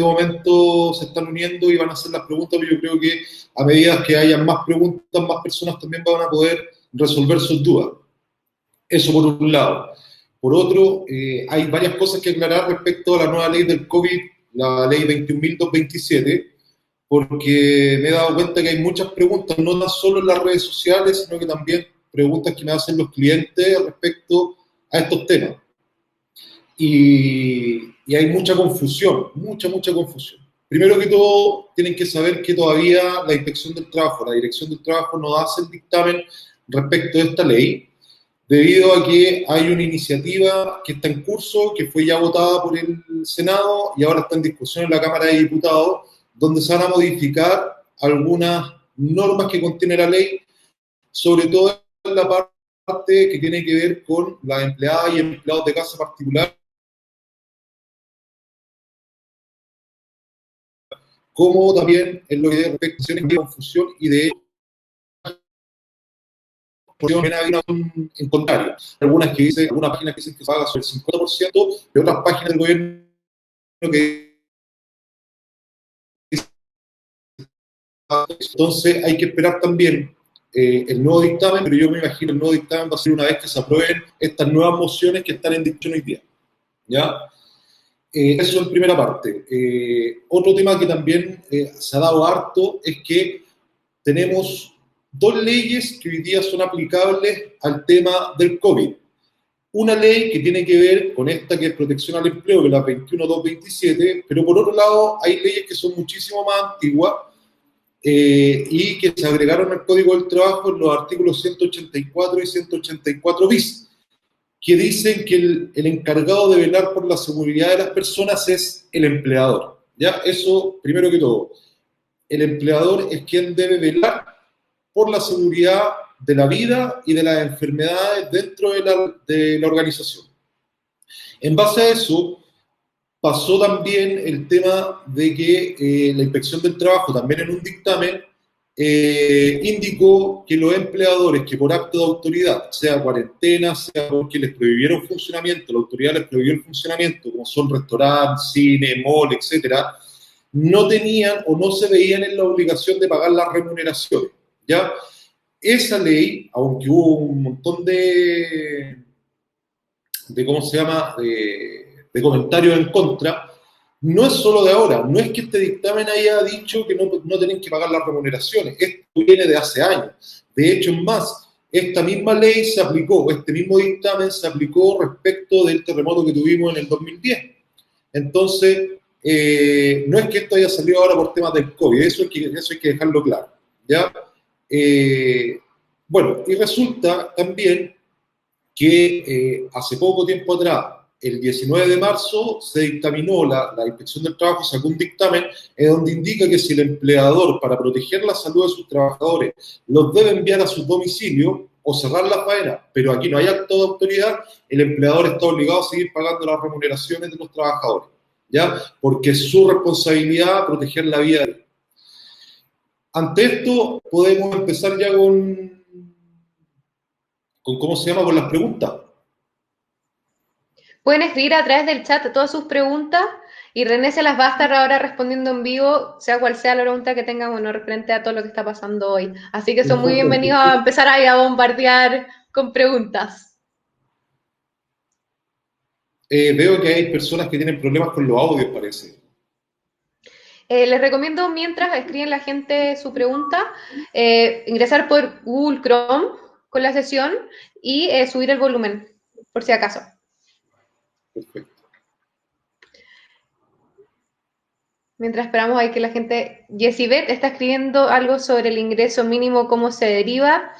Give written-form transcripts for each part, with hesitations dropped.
momento se están uniendo y van a hacer las preguntas, pero yo creo que a medida que haya más preguntas, más personas también van a poder resolver sus dudas. Eso por un lado. Por otro, hay varias cosas que aclarar respecto a la nueva ley del COVID, la ley 21.227, porque me he dado cuenta que hay muchas preguntas, no tan solo en las redes sociales, sino que también preguntas que me hacen los clientes respecto a estos temas. Y hay mucha confusión, mucha confusión. Primero que todo, tienen que saber que todavía la Inspección del Trabajo, la Dirección del Trabajo no hace el dictamen respecto de esta ley, debido a que hay una iniciativa que está en curso, que fue ya votada por el Senado y ahora está en discusión en la Cámara de Diputados, donde se van a modificar algunas normas que contiene la ley, sobre todo en la parte que tiene que ver con las empleadas y empleados de casa particular, como también en lo que respecta a la confusión y de también hay en contrario. Algunas páginas que dicen que se paga sobre el 50%, de otras páginas del gobierno que dicen. Entonces hay que esperar también el nuevo dictamen, pero yo me imagino el nuevo dictamen va a ser una vez que se aprueben estas nuevas mociones que están en discusión hoy día. ¿Ya? Eso en primera parte. Otro tema que también se ha dado harto es que tenemos dos leyes que hoy día son aplicables al tema del COVID. Una ley que tiene que ver con esta que es protección al empleo, que es la 21.227, pero por otro lado hay leyes que son muchísimo más antiguas y que se agregaron al Código del Trabajo en los artículos 184 y 184 bis, que dicen que el encargado de velar por la seguridad de las personas es el empleador. ¿Ya? Eso, primero que todo, el empleador es quien debe velar por la seguridad de la vida y de las enfermedades dentro de la organización. En base a eso, pasó también el tema de que la Inspección del Trabajo, también en un dictamen, indicó que los empleadores que por acto de autoridad, sea cuarentena, sea porque les prohibieron funcionamiento, la autoridad les prohibió el funcionamiento, como son restaurantes, cine, mall, etcétera, no tenían o no se veían en la obligación de pagar las remuneraciones, ¿ya? Esa ley, aunque hubo un montón ¿cómo se llama?, de comentarios en contra, no es solo de ahora, no es que este dictamen haya dicho que no tienen que pagar las remuneraciones, esto viene de hace años. De hecho, es más, esta misma ley se aplicó, este mismo dictamen se aplicó respecto del terremoto que tuvimos en el 2010. Entonces, no es que esto haya salido ahora por temas del COVID, eso hay que dejarlo claro, ¿ya? Bueno, y resulta también que hace poco tiempo atrás, el 19 de marzo, se dictaminó, la Inspección del Trabajo sacó un dictamen en donde indica que si el empleador, para proteger la salud de sus trabajadores, los debe enviar a su domicilio o cerrar la faena, pero aquí no hay acto de autoridad, el empleador está obligado a seguir pagando las remuneraciones de los trabajadores, ¿ya? Porque es su responsabilidad proteger la vida de ellos. Ante esto, podemos empezar ya con ¿cómo se llama?, con las preguntas. Pueden escribir a través del chat todas sus preguntas y René se las va a estar ahora respondiendo en vivo, sea cual sea la pregunta que tengan, bueno, referente a todo lo que está pasando hoy. Así que son muy bienvenidos a empezar ahí a bombardear con preguntas. Veo que hay personas que tienen problemas con los audios, parece. Les recomiendo, mientras escriben la gente su pregunta, ingresar por Google Chrome con la sesión y subir el volumen, por si acaso. Perfecto. Mientras esperamos ahí que la gente... Yesibet está escribiendo algo sobre el ingreso mínimo, cómo se deriva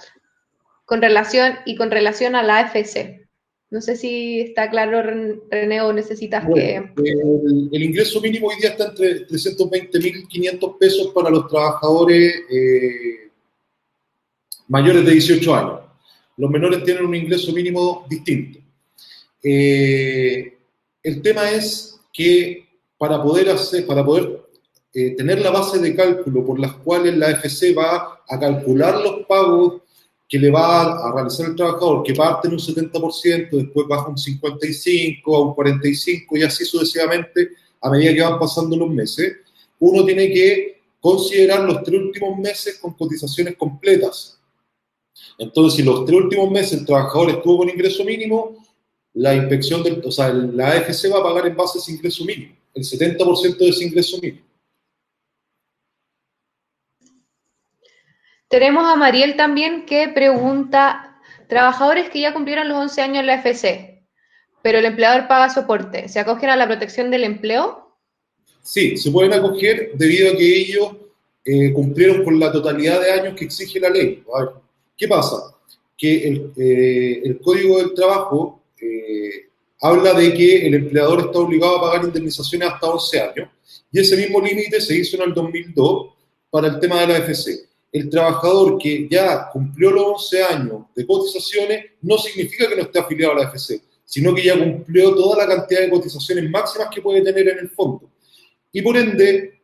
con relación a la AFC. No sé si está claro, René, o necesitas bueno, que... El ingreso mínimo hoy día está entre 320.500 pesos para los trabajadores mayores de 18 años. Los menores tienen un ingreso mínimo distinto. El tema es que para poder tener la base de cálculo por las cuales la AFC va a calcular los pagos que le va a realizar el trabajador, que parte en un 70%, después baja un 55%, a un 45% y así sucesivamente a medida que van pasando los meses, uno tiene que considerar los 3 últimos meses con cotizaciones completas. Entonces, si los 3 últimos meses el trabajador estuvo con ingreso mínimo, la inspección, la AFC va a pagar en base a ese ingreso mínimo, el 70% de ese ingreso mínimo. Tenemos a Mariel también que pregunta, trabajadores que ya cumplieron los 11 años en la FC, pero el empleador paga soporte, ¿se acogen a la protección del empleo? Sí, se pueden acoger debido a que ellos cumplieron con la totalidad de años que exige la ley. A ver, ¿qué pasa? Que el Código del Trabajo habla de que el empleador está obligado a pagar indemnizaciones hasta 11 años, y ese mismo límite se hizo en el 2002 para el tema de la AFC. El trabajador que ya cumplió los 11 años de cotizaciones no significa que no esté afiliado a la AFC, sino que ya cumplió toda la cantidad de cotizaciones máximas que puede tener en el fondo. Y por ende,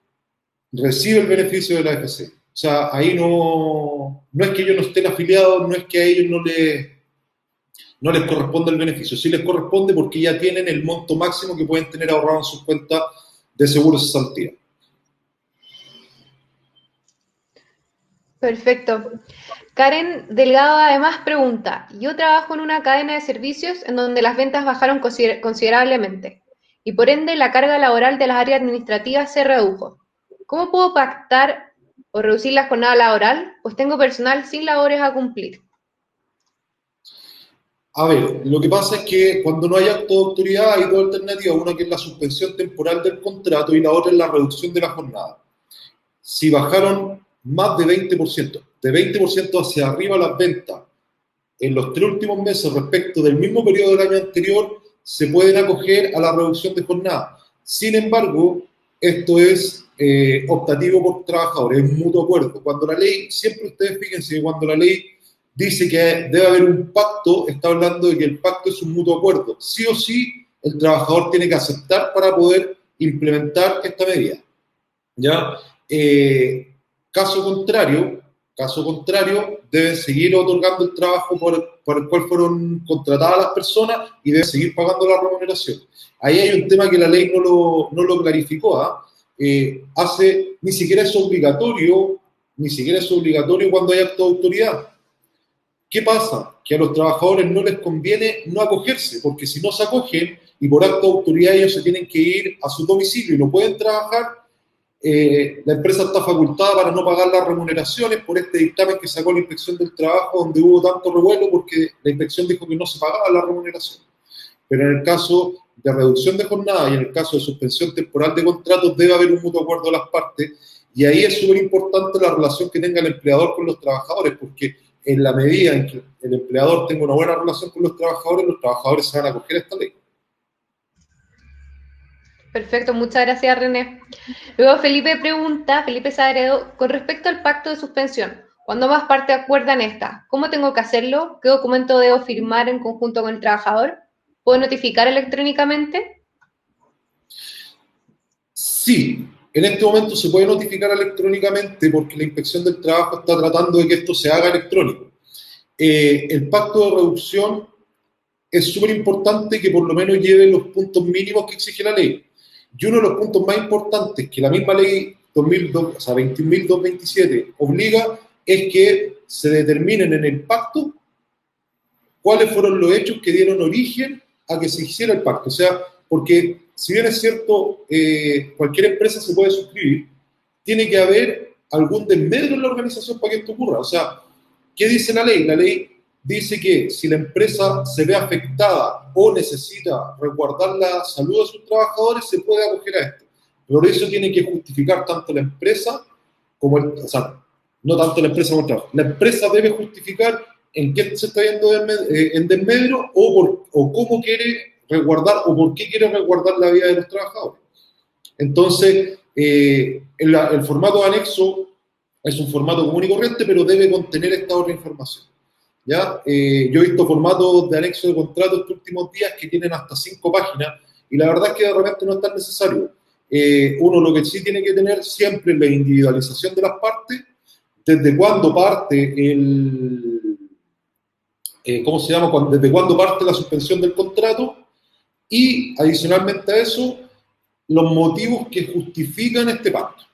recibe el beneficio de la AFC. O sea, ahí no es que ellos no estén afiliados, no es que a ellos no les corresponde el beneficio. Sí les corresponde porque ya tienen el monto máximo que pueden tener ahorrado en sus cuentas de seguro de cesantía. Perfecto. Karen Delgado además pregunta, yo trabajo en una cadena de servicios en donde las ventas bajaron considerablemente y por ende la carga laboral de las áreas administrativas se redujo. ¿Cómo puedo pactar o reducir la jornada laboral? Pues tengo personal sin labores a cumplir. A ver, lo que pasa es que cuando no hay acto de autoridad hay dos alternativas, una que es la suspensión temporal del contrato y la otra es la reducción de la jornada. Si bajaron más de 20%, de 20% hacia arriba las ventas en los 3 últimos meses respecto del mismo periodo del año anterior, se pueden acoger a la reducción de jornada. Sin embargo, esto es optativo por trabajadores, es un mutuo acuerdo. Cuando la ley, siempre ustedes fíjense que cuando la ley dice que debe haber un pacto, está hablando de que el pacto es un mutuo acuerdo. Sí o sí, el trabajador tiene que aceptar para poder implementar esta medida. ¿Ya? Caso contrario, deben seguir otorgando el trabajo por el cual fueron contratadas las personas y deben seguir pagando la remuneración. Ahí hay un tema que la ley no lo clarificó. Ni siquiera es obligatorio cuando hay acto de autoridad. ¿Qué pasa? Que a los trabajadores no les conviene no acogerse, porque si no se acogen y por acto de autoridad ellos se tienen que ir a su domicilio y no pueden trabajar, la empresa está facultada para no pagar las remuneraciones por este dictamen que sacó la Inspección del Trabajo, donde hubo tanto revuelo porque la inspección dijo que no se pagaba la remuneración. Pero en el caso de reducción de jornada y en el caso de suspensión temporal de contratos debe haber un mutuo acuerdo de las partes, y ahí es súper importante la relación que tenga el empleador con los trabajadores, porque en la medida en que el empleador tenga una buena relación con los trabajadores se van a acoger a esta ley. Perfecto, muchas gracias, René. Luego Felipe Sagredo, con respecto al pacto de suspensión, cuando ambas partes acuerdan esta, ¿cómo tengo que hacerlo? ¿Qué documento debo firmar en conjunto con el trabajador? ¿Puedo notificar electrónicamente? Sí, en este momento se puede notificar electrónicamente porque la Inspección del Trabajo está tratando de que esto se haga electrónico. El pacto de reducción es súper importante que por lo menos lleve los puntos mínimos que exige la ley. Y uno de los puntos más importantes que la misma ley 21.227 obliga es que se determinen en el pacto cuáles fueron los hechos que dieron origen a que se hiciera el pacto. O sea, porque si bien es cierto, cualquier empresa se puede suscribir, tiene que haber algún desmedro en la organización para que esto ocurra. O sea, ¿qué dice la ley? La ley dice que si la empresa se ve afectada o necesita resguardar la salud de sus trabajadores, se puede acoger a esto. Por eso tiene que justificar tanto la empresa como o sea, no tanto la empresa como el trabajo. La empresa debe justificar en qué se está yendo en desmedro o cómo quiere resguardar o por qué quiere resguardar la vida de los trabajadores. Entonces, el formato de anexo es un formato común y corriente, pero debe contener esta otra información. ¿Ya? Yo he visto formatos de anexo de contrato estos últimos días que tienen hasta 5 páginas y la verdad es que de repente no es tan necesario. Uno lo que sí tiene que tener siempre es la individualización de las partes, desde cuándo parte desde cuándo parte la suspensión del contrato y adicionalmente a eso los motivos que justifican este pacto,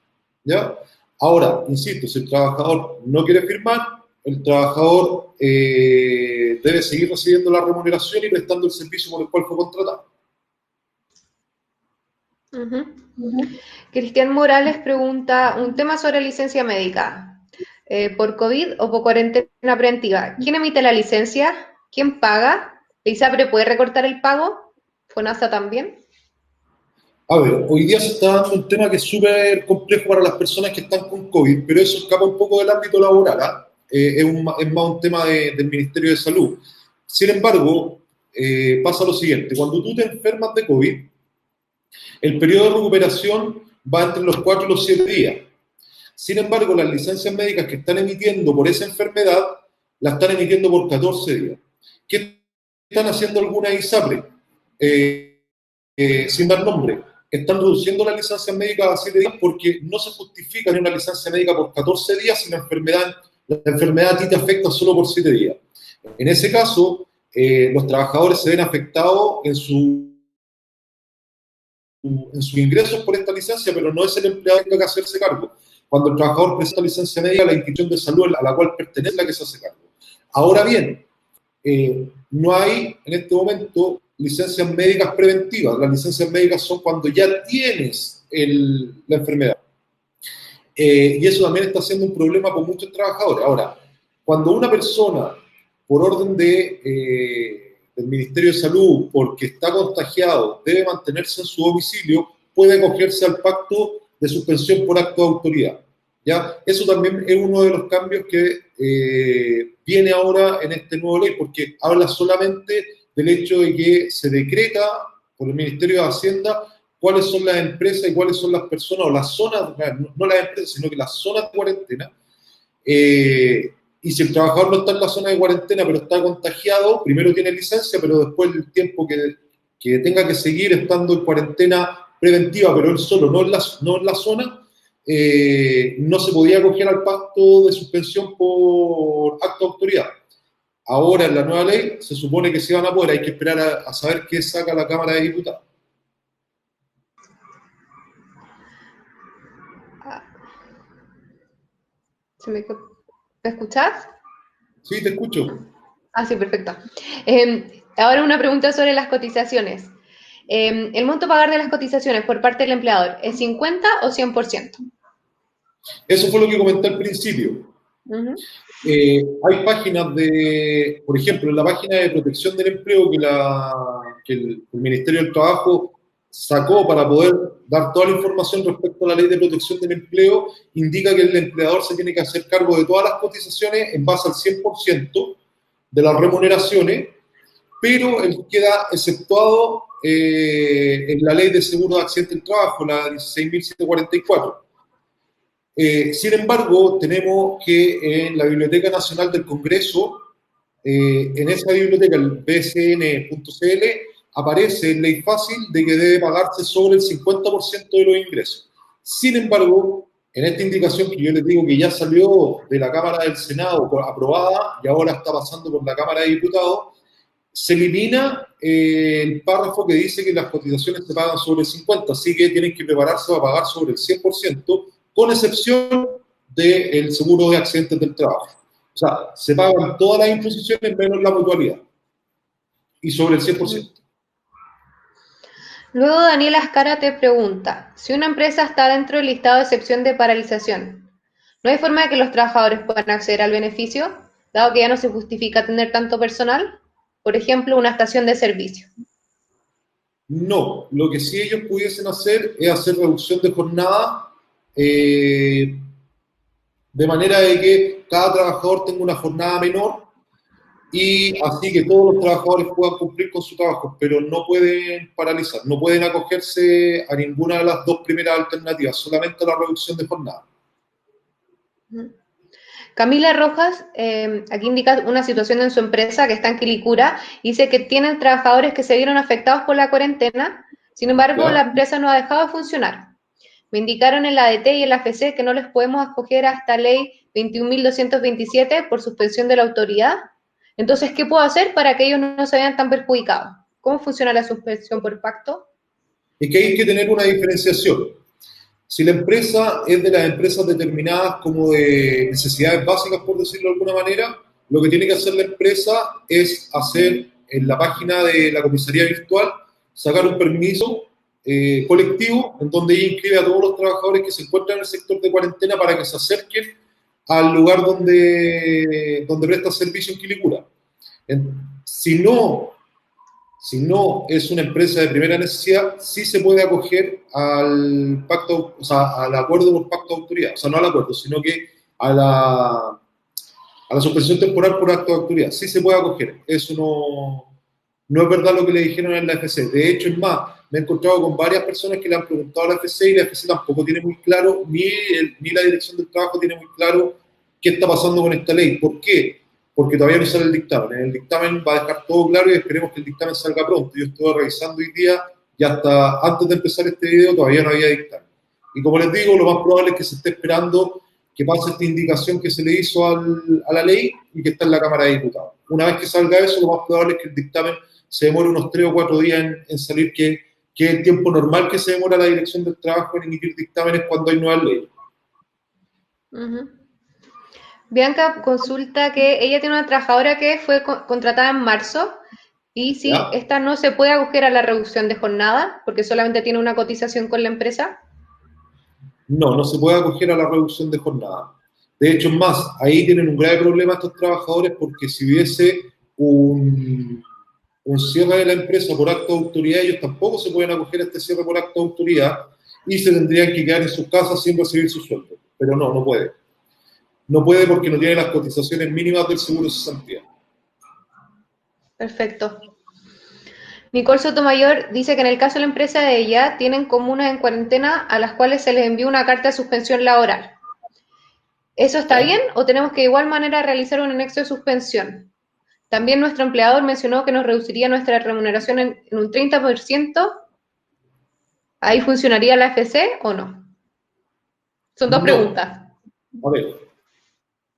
¿ya? Ahora, insisto, si el trabajador no quiere firmar, el trabajador debe seguir recibiendo la remuneración y prestando el servicio por el cual fue contratado. Cristian Morales pregunta un tema sobre licencia médica. ¿Por COVID o por cuarentena preventiva? ¿Quién emite la licencia? ¿Quién paga? ¿ISAPRE puede recortar el pago? ¿FONASA también? A ver, hoy día se está dando un tema que es súper complejo para las personas que están con COVID, pero eso escapa un poco del ámbito laboral, ¿ah? Es más un tema del Ministerio de Salud. Sin embargo, pasa lo siguiente, cuando tú te enfermas de COVID, el periodo de recuperación va entre los 4 y los 7 días. Sin embargo, las licencias médicas que están emitiendo por esa enfermedad, las están emitiendo por 14 días. ¿Qué están haciendo algunas ISAPRE? Sin dar nombre, están reduciendo las licencias médicas a 7 días porque no se justifica ni una licencia médica por 14 días si la enfermedad a ti te afecta solo por 7 días. En ese caso, los trabajadores se ven afectados en sus ingresos por esta licencia, pero no es el empleado que tenga que hacerse cargo. Cuando el trabajador presenta licencia médica, la institución de salud a la cual pertenece la que se hace cargo. Ahora bien, no hay en este momento licencias médicas preventivas. Las licencias médicas son cuando ya tienes la enfermedad. Y eso también está siendo un problema con muchos trabajadores. Ahora, cuando una persona, por orden del Ministerio de Salud, porque está contagiado, debe mantenerse en su domicilio, puede acogerse al pacto de suspensión por acto de autoridad. ¿Ya? Eso también es uno de los cambios que viene ahora en este nuevo ley, porque habla solamente del hecho de que se decreta por el Ministerio de Hacienda cuáles son las empresas y cuáles son las personas, o las zonas, no las empresas, sino que las zonas de cuarentena. Y si el trabajador no está en la zona de cuarentena, pero está contagiado, primero tiene licencia, pero después el tiempo que tenga que seguir estando en cuarentena preventiva, pero él solo, no en la zona, no se podía acoger al pacto de suspensión por acto de autoridad. Ahora, en la nueva ley, se supone que se van a poder, hay que esperar a saber qué saca la Cámara de Diputados. ¿Me escuchás? Sí, te escucho. Ah, sí, perfecto. Ahora una pregunta sobre las cotizaciones. ¿El monto a pagar de las cotizaciones por parte del empleador es 50 o 100%? Eso fue lo que comenté al principio. Hay páginas por ejemplo, en la página de protección del empleo que el Ministerio del Trabajo sacó para poder dar toda la información respecto a la ley de protección del empleo, indica que el empleador se tiene que hacer cargo de todas las cotizaciones en base al 100% de las remuneraciones, pero él queda exceptuado en la ley de seguro de accidente del trabajo, la 16.744. Sin embargo, tenemos que en la Biblioteca Nacional del Congreso, en esa biblioteca, el bcn.cl, aparece en ley fácil de que debe pagarse sobre el 50% de los ingresos. Sin embargo, en esta indicación que yo les digo que ya salió de la Cámara del Senado aprobada y ahora está pasando por la Cámara de Diputados, se elimina el párrafo que dice que las cotizaciones se pagan sobre el 50%, así que tienen que prepararse para pagar sobre el 100%, con excepción del seguro de accidentes del trabajo. O sea, se pagan todas las imposiciones menos la mutualidad. Y sobre el 100%. Luego Daniel Ascara te pregunta, si una empresa está dentro del listado de excepción de paralización, ¿no hay forma de que los trabajadores puedan acceder al beneficio, dado que ya no se justifica tener tanto personal? Por ejemplo, una estación de servicio. No, lo que sí ellos pudiesen hacer es hacer reducción de jornada de manera de que cada trabajador tenga una jornada menor y así que todos los trabajadores puedan cumplir con su trabajo, pero no pueden paralizar, no pueden acogerse a ninguna de las dos primeras alternativas, solamente a la reducción de jornada. Camila Rojas, aquí indica una situación en su empresa que está en Quilicura, dice que tienen trabajadores que se vieron afectados por la cuarentena, sin embargo, ¿Ya? la empresa no ha dejado de funcionar. Me indicaron en la ADT y en la FC que no les podemos acoger a esta ley 21.227 por suspensión de la autoridad. Entonces, ¿qué puedo hacer para que ellos no se vean tan perjudicados? ¿Cómo funciona la suspensión por pacto? Es que hay que tener una diferenciación. Si la empresa es de las empresas determinadas como de necesidades básicas, por decirlo de alguna manera, lo que tiene que hacer la empresa es hacer en la página de la comisaría virtual, sacar un permiso colectivo en donde ella inscribe a todos los trabajadores que se encuentran en el sector de cuarentena para que se acerquen al lugar donde presta servicio en Quilicura. Si no es una empresa de primera necesidad, sí se puede acoger al pacto, o sea, al acuerdo por pacto de autoridad. O sea, no al acuerdo, sino que a la suspensión temporal por acto de autoridad. Sí se puede acoger. Eso no es verdad lo que le dijeron en la FC. De hecho, es más, me he encontrado con varias personas que le han preguntado a la FC y la FC tampoco tiene muy claro, ni la Dirección del Trabajo tiene muy claro qué está pasando con esta ley. ¿Por qué? Porque todavía no sale el dictamen. En el dictamen va a dejar todo claro y esperemos que el dictamen salga pronto. Yo estuve revisando hoy día y hasta antes de empezar este video todavía no había dictamen. Y como les digo, lo más probable es que se esté esperando que pase esta indicación que se le hizo a la ley y que está en la Cámara de Diputados. Una vez que salga eso, lo más probable es que el dictamen se demore unos 3 o 4 días en salir, que es el tiempo normal que se demora la Dirección del Trabajo en emitir dictámenes cuando hay nuevas leyes. Uh-huh. Bianca consulta que ella tiene una trabajadora que fue contratada en marzo y si esta no se puede acoger a la reducción de jornada porque solamente tiene una cotización con la empresa. No se puede acoger a la reducción de jornada. De hecho, es más, ahí tienen un grave problema estos trabajadores porque si hubiese un cierre de la empresa por acto de autoridad, ellos tampoco se pueden acoger a este cierre por acto de autoridad y se tendrían que quedar en sus casas sin recibir su sueldo. Pero no puede. No puede porque no tiene las cotizaciones mínimas del seguro de cesantía. Perfecto. Nicole Sotomayor dice que en el caso de la empresa de ella tienen comunas en cuarentena a las cuales se les envió una carta de suspensión laboral. ¿Eso está bien o tenemos que de igual manera realizar un anexo de suspensión? También nuestro empleador mencionó que nos reduciría nuestra remuneración en un 30%. ¿Ahí funcionaría la FC o no? Son dos preguntas. A ver,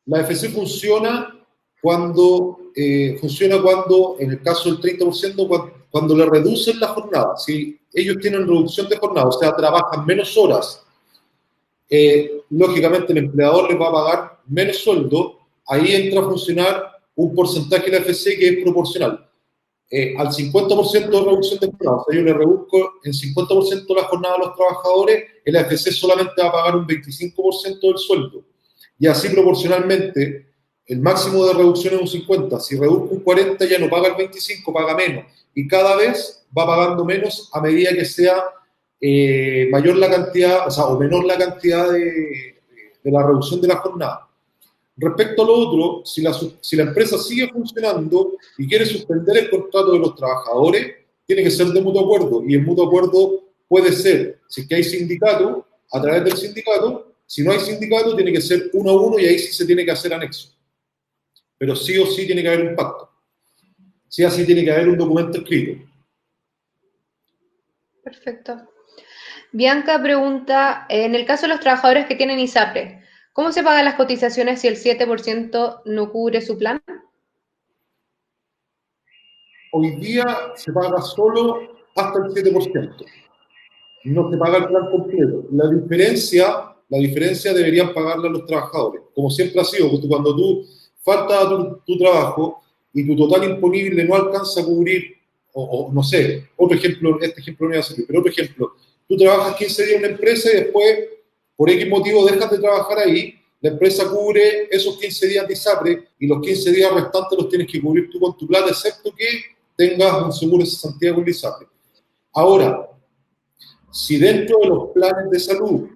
la FC funciona cuando, en el caso del 30%, cuando le reducen la jornada. Si ellos tienen reducción de jornada, o sea, trabajan menos horas, lógicamente el empleador les va a pagar menos sueldo, ahí entra a funcionar un porcentaje de la FC que es proporcional. Al 50% de reducción de jornada, o sea, yo le reduzco en 50% la jornada a los trabajadores, el AFC solamente va a pagar un 25% del sueldo. Y así proporcionalmente, el máximo de reducción es un 50%. Si reduzco un 40%, ya no paga el 25%, paga menos. Y cada vez va pagando menos a medida que sea mayor la cantidad, o sea, o menor la cantidad de la reducción de la jornada. Respecto a lo otro, si la empresa sigue funcionando y quiere suspender el contrato de los trabajadores, tiene que ser de mutuo acuerdo. Y el mutuo acuerdo puede ser, si es que hay sindicato, a través del sindicato. Si no hay sindicato, tiene que ser 1 a 1 y ahí sí se tiene que hacer anexo. Pero sí o sí tiene que haber un pacto. Sí o sí tiene que haber un documento escrito. Perfecto. Bianca pregunta, en el caso de los trabajadores que tienen ISAPRE, ¿cómo se pagan las cotizaciones si el 7% no cubre su plan? Hoy día se paga solo hasta el 7%. No se paga el plan completo. La diferencia deberían pagarla los trabajadores. Como siempre ha sido, porque cuando tú faltas a tu trabajo y tu total imponible no alcanza a cubrir, o no sé, otro ejemplo, este ejemplo no iba a servir, pero otro ejemplo, tú trabajas 15 días en una empresa y después, por X motivo, dejas de trabajar ahí, la empresa cubre esos 15 días de ISAPRE y los 15 días restantes los tienes que cubrir tú con tu plata, excepto que tengas un seguro de cesantía con ISAPRE. Ahora, si dentro de los planes de salud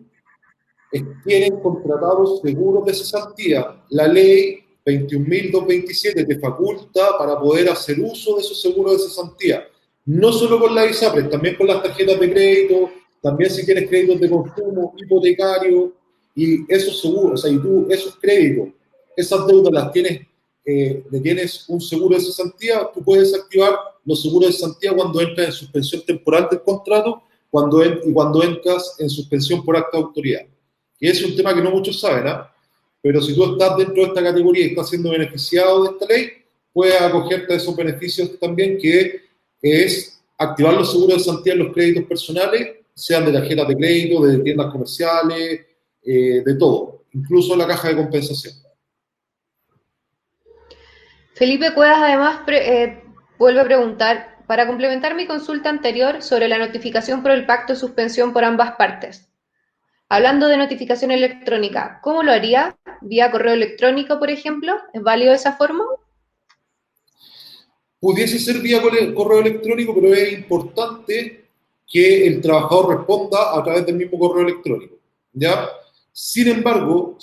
tienen contratados seguros de cesantía, la ley 21.227 te faculta para poder hacer uso de esos seguros de cesantía. No solo con la ISAPRE, también con las tarjetas de crédito, también si tienes créditos de consumo, hipotecario, y esos seguros, o sea, y tú esos créditos, esas deudas las tienes, le tienes un seguro de cesantía, tú puedes activar los seguros de cesantía cuando entras en suspensión temporal del contrato y cuando entras en suspensión por acto de autoridad. Y es un tema que no muchos saben, ¿eh? Pero si tú estás dentro de esta categoría y estás siendo beneficiado de esta ley, puedes acogerte a esos beneficios también, que es activar los seguros de cesantía en los créditos personales, sean de tarjetas de crédito, de tiendas comerciales, de todo, incluso la caja de compensación. Felipe Cuevas además vuelve a preguntar, para complementar mi consulta anterior sobre la notificación por el pacto de suspensión por ambas partes. Hablando de notificación electrónica, ¿cómo lo haría? ¿Vía correo electrónico, por ejemplo? ¿Es válido de esa forma? Pudiese ser vía correo electrónico, pero es importante que el trabajador responda a través del mismo correo electrónico, ¿ya? Sin embargo,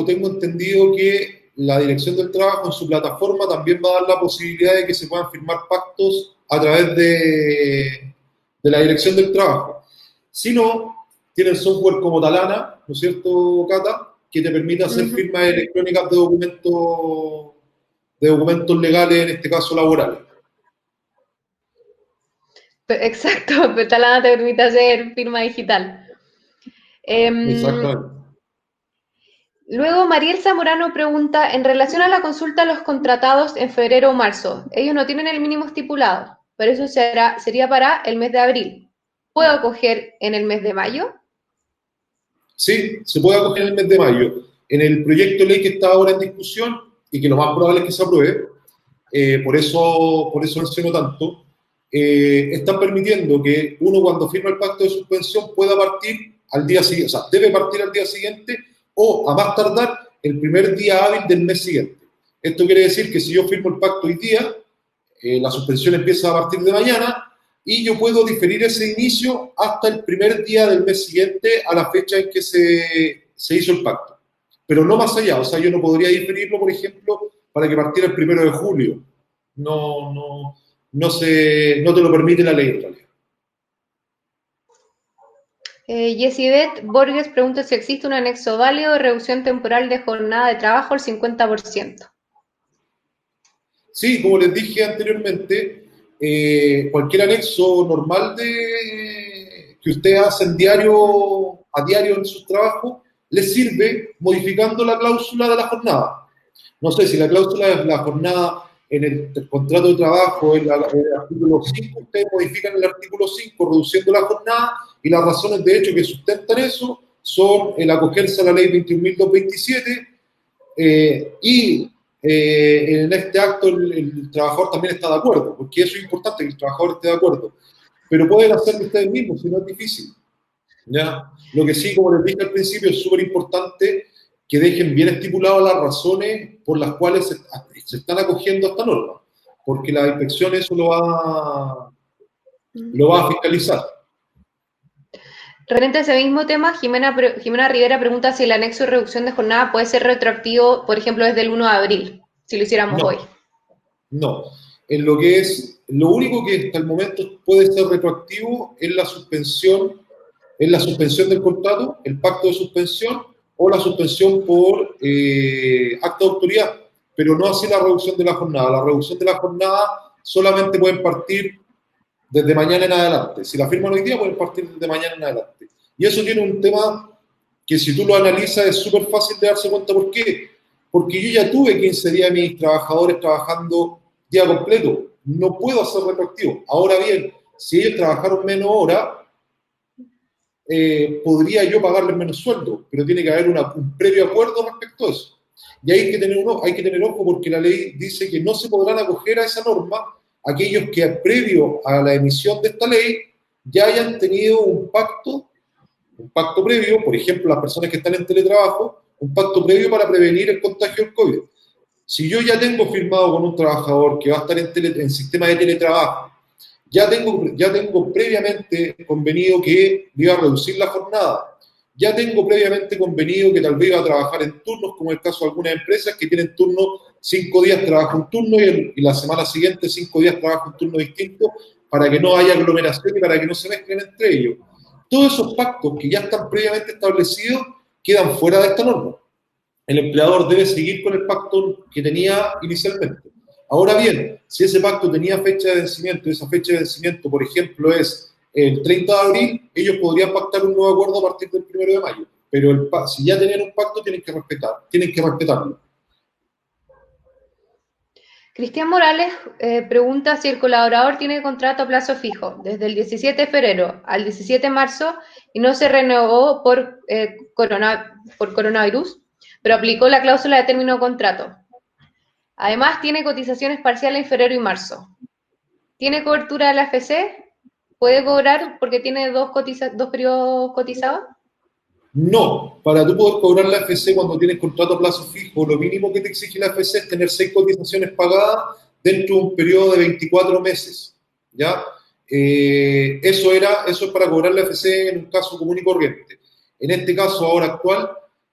tengo entendido que la Dirección del Trabajo en su plataforma también va a dar la posibilidad de que se puedan firmar pactos a través de la Dirección del Trabajo. Si no, tienen software como Talana, ¿no es cierto, Cata? Que te permite hacer firmas electrónicas de documentos legales, en este caso laborales. Exacto, pero Talana te permite hacer firma digital. Exactamente. Luego, Mariel Zamorano pregunta, en relación a la consulta a los contratados en febrero o marzo, ellos no tienen el mínimo estipulado, pero eso sería para el mes de abril. ¿Puedo acoger en el mes de mayo? Sí, se puede acoger en el mes de mayo. En el proyecto de ley que está ahora en discusión y que lo más probable es que se apruebe, por eso menciono tanto, están permitiendo que uno cuando firma el pacto de suspensión pueda partir al día siguiente, o sea, debe partir al día siguiente o a más tardar el primer día hábil del mes siguiente. Esto quiere decir que si yo firmo el pacto hoy día, la suspensión empieza a partir de mañana y yo puedo diferir ese inicio hasta el primer día del mes siguiente a la fecha en que se hizo el pacto. Pero no más allá, o sea, yo no podría diferirlo, por ejemplo, para que partiera el 1 de julio. No te lo permite la ley en realidad. Yesibet Borges pregunta si existe un anexo válido de reducción temporal de jornada de trabajo al 50%. Sí, como les dije anteriormente, cualquier anexo normal que usted hace a diario en su trabajo, le sirve modificando la cláusula de la jornada. No sé si la cláusula de la jornada en el contrato de trabajo, en el artículo 5, ustedes modifican el artículo 5 reduciendo la jornada y las razones de hecho que sustentan eso son el acogerse a la ley 21.227 y en este acto el trabajador también está de acuerdo, porque eso es importante, que el trabajador esté de acuerdo. Pero pueden hacerlo ustedes mismos, si no es difícil. ¿Ya? Lo que sí, como les dije al principio, es súper importante que dejen bien estipuladas las razones por las cuales se están acogiendo a esta norma, porque la inspección eso lo va a fiscalizar. Referente a ese mismo tema, Jimena Rivera pregunta si el anexo de reducción de jornada puede ser retroactivo, por ejemplo, desde el 1 de abril, si lo hiciéramos hoy. No. Lo único que hasta el momento puede ser retroactivo es la suspensión del contrato, el pacto de suspensión o la suspensión por acto de autoridad, pero no así la reducción de la jornada. La reducción de la jornada solamente pueden partir desde mañana en adelante. Si la firman hoy día, pueden partir desde mañana en adelante. Y eso tiene un tema que si tú lo analizas es súper fácil de darse cuenta. ¿Por qué? Porque yo ya tuve 15 días de mis trabajadores trabajando día completo. No puedo hacer retroactivo. Ahora bien, si ellos trabajaron menos horas, podría yo pagarles menos sueldo, pero tiene que haber un previo acuerdo respecto a eso. Y hay que tener ojo porque la ley dice que no se podrán acoger a esa norma aquellos que previo a la emisión de esta ley ya hayan tenido un pacto previo, por ejemplo, las personas que están en teletrabajo, un pacto previo para prevenir el contagio del COVID. Si yo ya tengo firmado con un trabajador que va a estar en sistema de teletrabajo, ya tengo previamente convenido que iba a reducir la jornada, ya tengo previamente convenido que tal vez iba a trabajar en turnos, como es el caso de algunas empresas que tienen turno, 5 días trabajo un turno y la semana siguiente 5 días trabajo un turno distinto para que no haya aglomeración y para que no se mezclen entre ellos. Todos esos pactos que ya están previamente establecidos quedan fuera de esta norma. El empleador debe seguir con el pacto que tenía inicialmente. Ahora bien, si ese pacto tenía fecha de vencimiento, y esa fecha de vencimiento, por ejemplo, es el 30 de abril, ellos podrían pactar un nuevo acuerdo a partir del 1 de mayo. Pero si ya tenían un pacto, tienen que respetarlo. Cristian Morales pregunta si el colaborador tiene contrato a plazo fijo desde el 17 de febrero al 17 de marzo y no se renovó por coronavirus, pero aplicó la cláusula de término de contrato. Además, tiene cotizaciones parciales en febrero y marzo. ¿Tiene cobertura de la AFC? ¿Puede cobrar porque tiene dos periodos cotizados? No, para tú poder cobrar la AFC cuando tienes contrato a plazo fijo, lo mínimo que te exige la AFC es tener 6 cotizaciones pagadas dentro de un periodo de 24 meses, ¿ya? Eso es para cobrar la AFC en un caso común y corriente. En este caso, ahora actual,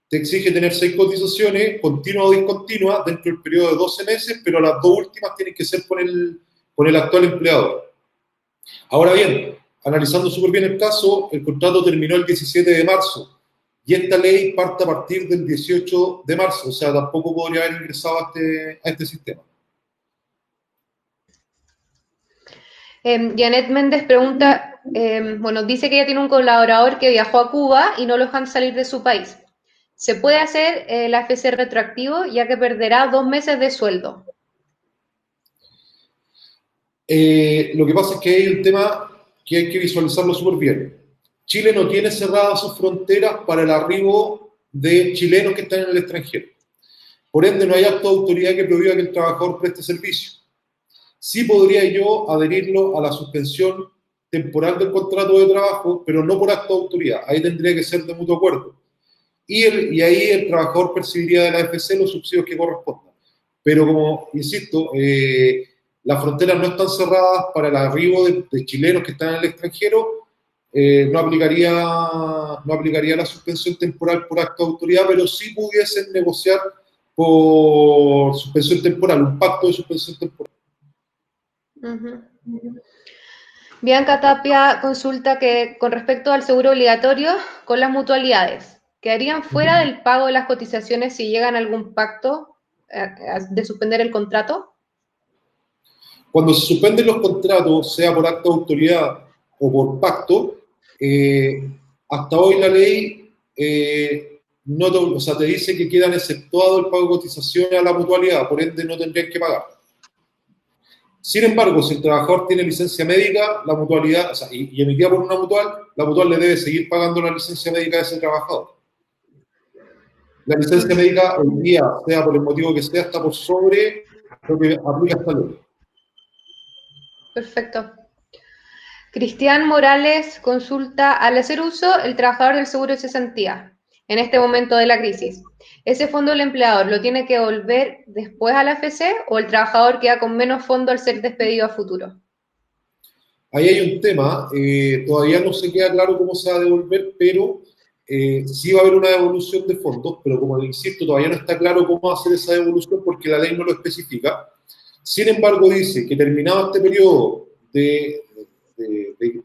te exige tener 6 cotizaciones, continua o discontinua, dentro del periodo de 12 meses, pero las dos últimas tienen que ser con el actual empleador. Ahora bien, analizando súper bien el caso, el contrato terminó el 17 de marzo. Y esta ley parte a partir del 18 de marzo, o sea, tampoco podría haber ingresado a este sistema. Janet Méndez pregunta, dice que ella tiene un colaborador que viajó a Cuba y no lo dejan salir de su país. ¿Se puede hacer el AFC retroactivo ya que perderá 2 meses de sueldo? Lo que pasa es que hay un tema que hay que visualizarlo súper bien. Chile no tiene cerradas sus fronteras para el arribo de chilenos que están en el extranjero. Por ende, no hay acto de autoridad que prohíba que el trabajador preste servicio. Sí podría yo adherirlo a la suspensión temporal del contrato de trabajo, pero no por acto de autoridad. Ahí tendría que ser de mutuo acuerdo. Y ahí el trabajador percibiría de la AFC los subsidios que correspondan. Pero como, insisto, las fronteras no están cerradas para el arribo de chilenos que están en el extranjero, no aplicaría la suspensión temporal por acto de autoridad, pero sí pudiesen negociar por suspensión temporal, un pacto de suspensión temporal. Bianca Tapia consulta que con respecto al seguro obligatorio con las mutualidades, ¿quedarían fuera del pago de las cotizaciones si llegan a algún pacto de suspender el contrato? Cuando se suspenden los contratos, sea por acto de autoridad o por pacto, hasta hoy la ley te dice que quedan exceptuados el pago de cotizaciones a la mutualidad, por ende no tendrían que pagar. Sin embargo, si el trabajador tiene licencia médica, la mutualidad, y emitida por una mutual, la mutual le debe seguir pagando la licencia médica de ese trabajador. La licencia médica hoy día, sea por el motivo que sea, está por sobre lo que aplica esta ley. Perfecto. Cristian Morales consulta, al hacer uso el trabajador del seguro de cesantía en este momento de la crisis, ¿ese fondo del empleador lo tiene que devolver después a la AFC o el trabajador queda con menos fondo al ser despedido a futuro? Ahí hay un tema, todavía no se queda claro cómo se va a devolver, pero sí va a haber una devolución de fondos, pero como insisto, todavía no está claro cómo va a ser esa devolución porque la ley no lo especifica. Sin embargo, dice que terminado este periodo de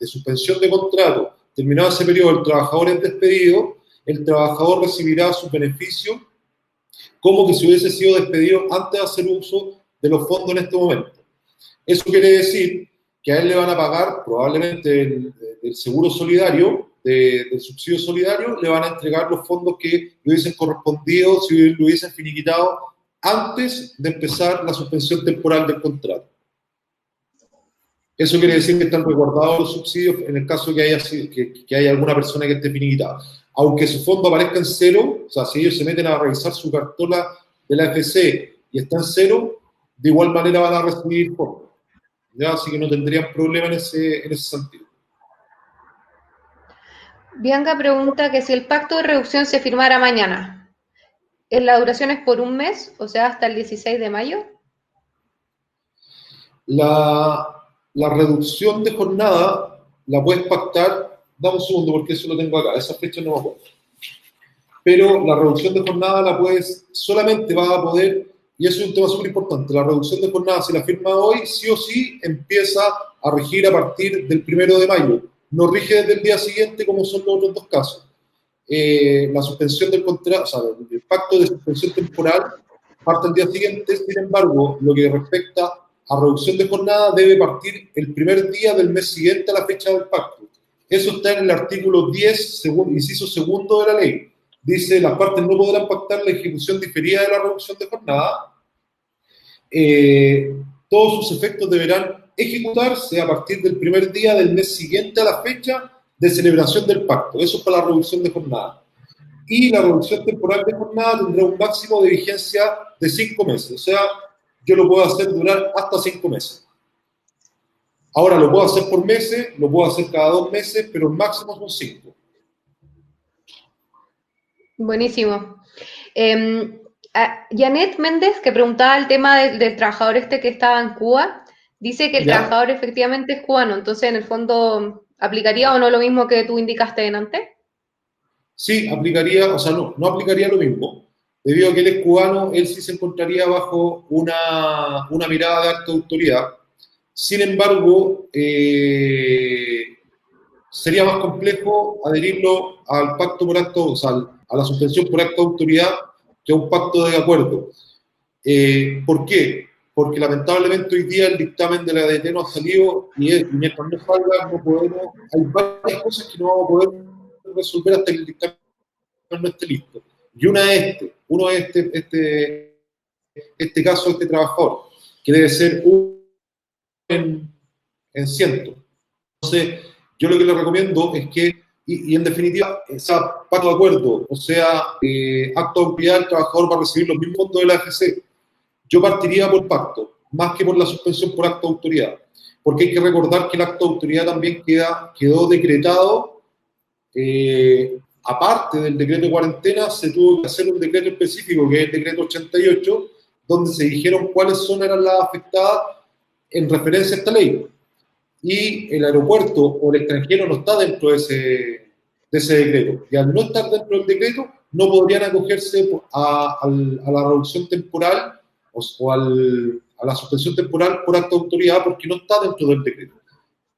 suspensión de contrato, terminado ese periodo, el trabajador es despedido, el trabajador recibirá sus beneficios como que si hubiese sido despedido antes de hacer uso de los fondos en este momento. Eso quiere decir que a él le van a pagar probablemente el seguro solidario, del subsidio solidario, le van a entregar los fondos que le hubiesen correspondido si lo hubiesen finiquitado antes de empezar la suspensión temporal del contrato. Eso quiere decir que están resguardados los subsidios en el caso que haya alguna persona que esté finiquitada. Aunque su fondo aparezca en cero, o sea, si ellos se meten a revisar su cartola de la AFC y está en cero, de igual manera van a recibir fondos. ¿Ya? Así que no tendrían problema en ese sentido. Bianca pregunta que si el pacto de reducción se firmara mañana, ¿la duración es por un mes, o sea, hasta el 16 de mayo? La reducción de jornada la puedes pactar, dame un segundo porque eso lo tengo acá, esa fecha no me acuerdo. Pero la reducción de jornada la puedes, solamente vas a poder, y eso es un tema súper importante, la reducción de jornada, si la firma hoy, sí o sí empieza a regir a partir del 1 de mayo. No rige desde el día siguiente como son los otros dos casos. La suspensión del contrato, o sea, el pacto de suspensión temporal parte el día siguiente, sin embargo, lo que respecta a reducción de jornada debe partir el primer día del mes siguiente a la fecha del pacto. Eso está en el artículo 10, inciso segundo de la ley. Dice, las partes no podrán pactar la ejecución diferida de la reducción de jornada todos sus efectos deberán ejecutarse a partir del primer día del mes siguiente a la fecha de celebración del pacto. Eso es para la reducción de jornada. Y la reducción temporal de jornada tendrá un máximo de vigencia de 5 meses. O sea, yo lo puedo hacer durar hasta 5 meses. Ahora lo puedo hacer por meses, lo puedo hacer cada 2 meses, pero el máximo son 5. Buenísimo. Janet Méndez, que preguntaba el tema del trabajador este que estaba en Cuba, dice que el trabajador efectivamente es cubano, entonces en el fondo, ¿aplicaría o no lo mismo que tú indicaste delante? Sí, aplicaría, o sea, no aplicaría lo mismo. Debido a que él es cubano, él sí se encontraría bajo una mirada de acto de autoridad. Sin embargo, sería más complejo adherirlo al pacto por acto, o sea, a la suspensión por acto de autoridad que a un pacto de acuerdo. ¿Por qué? Porque lamentablemente hoy día el dictamen de la ADT no ha salido y mientras no salga no podemos, hay varias cosas que no vamos a poder resolver hasta que el dictamen no esté listo. Y uno es este caso de este trabajador, que debe ser uno en cientos. Entonces, yo lo que le recomiendo es que, y en definitiva, sea pacto de acuerdo, o sea, acto de autoridad, el trabajador va a recibir los mismos fondos de la AFC. Yo partiría por pacto, más que por la suspensión por acto de autoridad, porque hay que recordar que el acto de autoridad también quedó decretado, aparte del decreto de cuarentena, se tuvo que hacer un decreto específico, que es el decreto 88, donde se dijeron cuáles eran las afectadas en referencia a esta ley. Y el aeropuerto o el extranjero no está dentro de ese decreto. Y al no estar dentro del decreto, no podrían acogerse a la reducción temporal o a la suspensión temporal por acto de autoridad porque no está dentro del decreto.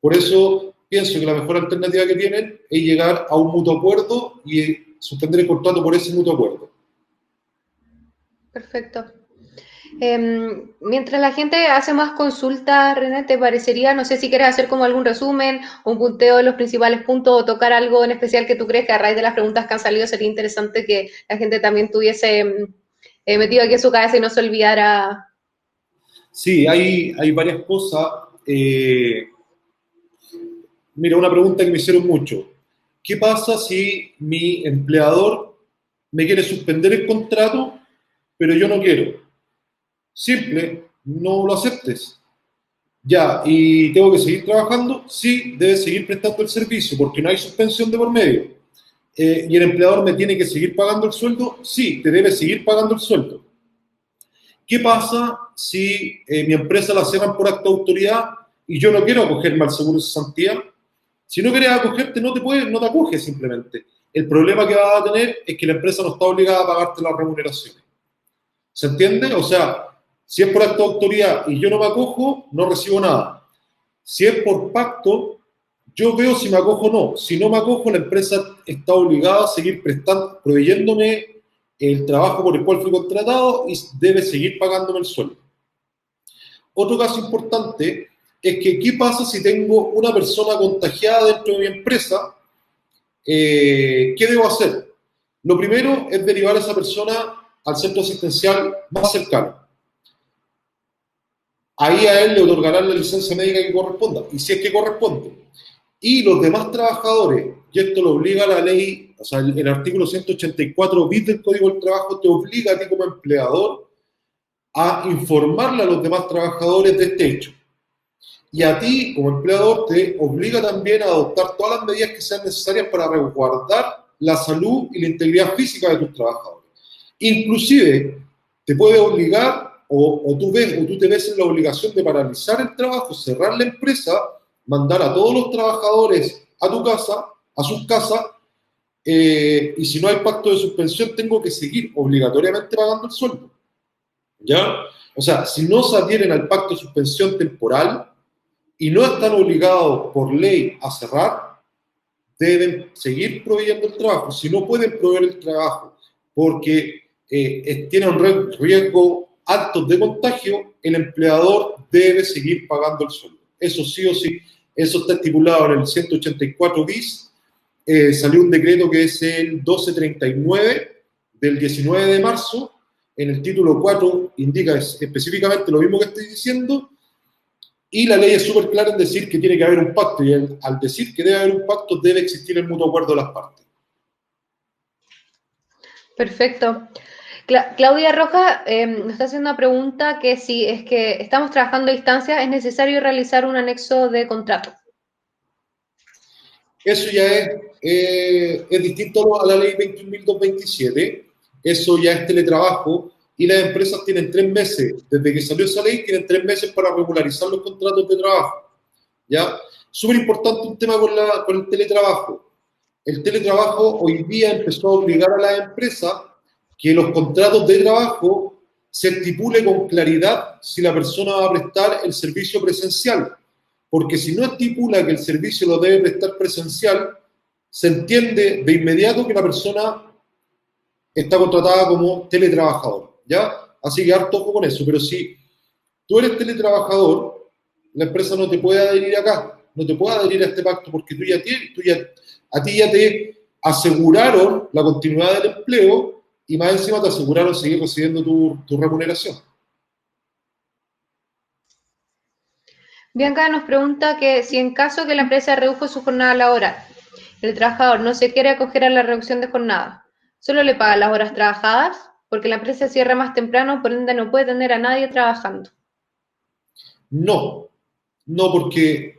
Por eso pienso que la mejor alternativa que tienen es llegar a un mutuo acuerdo y suspender el contrato por ese mutuo acuerdo. Perfecto. Mientras la gente hace más consultas, René, ¿te parecería, no sé si quieres hacer como algún resumen, un punteo de los principales puntos o tocar algo en especial que tú crees que a raíz de las preguntas que han salido sería interesante que la gente también tuviese metido aquí en su cabeza y no se olvidara? Sí, hay varias cosas. Mira, una pregunta que me hicieron mucho. ¿Qué pasa si mi empleador me quiere suspender el contrato, pero yo no quiero? Simple, no lo aceptes. Ya, ¿y tengo que seguir trabajando? Sí, debes seguir prestando el servicio porque no hay suspensión de por medio. ¿Y el empleador me tiene que seguir pagando el sueldo? Sí, te debe seguir pagando el sueldo. ¿Qué pasa si mi empresa la cierran por acto de autoridad y yo no quiero acogerme al seguro de cesantía? Si no quieres acogerte, no te acoges simplemente. El problema que vas a tener es que la empresa no está obligada a pagarte las remuneraciones. ¿Se entiende? O sea, si es por acto de autoridad y yo no me acojo, no recibo nada. Si es por pacto, yo veo si me acojo o no. Si no me acojo, la empresa está obligada a seguir proveyéndome el trabajo por el cual fui contratado y debe seguir pagándome el sueldo. Otro caso importante es que, ¿qué pasa si tengo una persona contagiada dentro de mi empresa? ¿Qué debo hacer? Lo primero es derivar a esa persona al centro asistencial más cercano. Ahí a él le otorgarán la licencia médica que corresponda, y si es que corresponde. Y los demás trabajadores, y esto lo obliga la ley, o sea, el artículo 184 bis del Código del Trabajo te obliga a ti como empleador a informarle a los demás trabajadores de este hecho. Y a ti, como empleador, te obliga también a adoptar todas las medidas que sean necesarias para resguardar la salud y la integridad física de tus trabajadores. Inclusive, te puede obligar, o tú te ves en la obligación de paralizar el trabajo, cerrar la empresa, mandar a todos los trabajadores a tu casa, a sus casas, y si no hay pacto de suspensión, tengo que seguir obligatoriamente pagando el sueldo. ¿Ya? O sea, si no se adhieren al pacto de suspensión temporal y no están obligados por ley a cerrar, deben seguir proveyendo el trabajo. Si no pueden proveer el trabajo porque tienen un riesgo alto de contagio, el empleador debe seguir pagando el sueldo. Eso sí o sí, eso está estipulado en el 184 bis. Salió un decreto que es el 1239 del 19 de marzo, en el título 4 indica específicamente lo mismo que estoy diciendo, y la ley es súper clara en decir que tiene que haber un pacto, y al decir que debe haber un pacto, debe existir el mutuo acuerdo de las partes. Perfecto. Claudia Rojas nos está haciendo una pregunta que si es que estamos trabajando a distancia, ¿es necesario realizar un anexo de contrato? Eso ya es distinto a la ley 21.227, eso ya es teletrabajo, y las empresas tienen 3 meses, desde que salió esa ley, tienen 3 meses para regularizar los contratos de trabajo. ¿Ya? Súper importante un tema con el teletrabajo. El teletrabajo hoy día empezó a obligar a las empresas que los contratos de trabajo se estipule con claridad si la persona va a prestar el servicio presencial. Porque si no estipula que el servicio lo debe prestar presencial, se entiende de inmediato que la persona está contratada como teletrabajador, ¿ya? Así que harto ojo con eso. Pero si tú eres teletrabajador, la empresa no te puede adherir acá, no te puede adherir a este pacto porque a ti ya te aseguraron la continuidad del empleo y más encima te aseguraron seguir recibiendo tu remuneración. Bianca nos pregunta que si en caso que la empresa redujo su jornada laboral, el trabajador no se quiere acoger a la reducción de jornada, ¿solo le paga las horas trabajadas? Porque la empresa cierra más temprano, por ende no puede tener a nadie trabajando. No, no porque,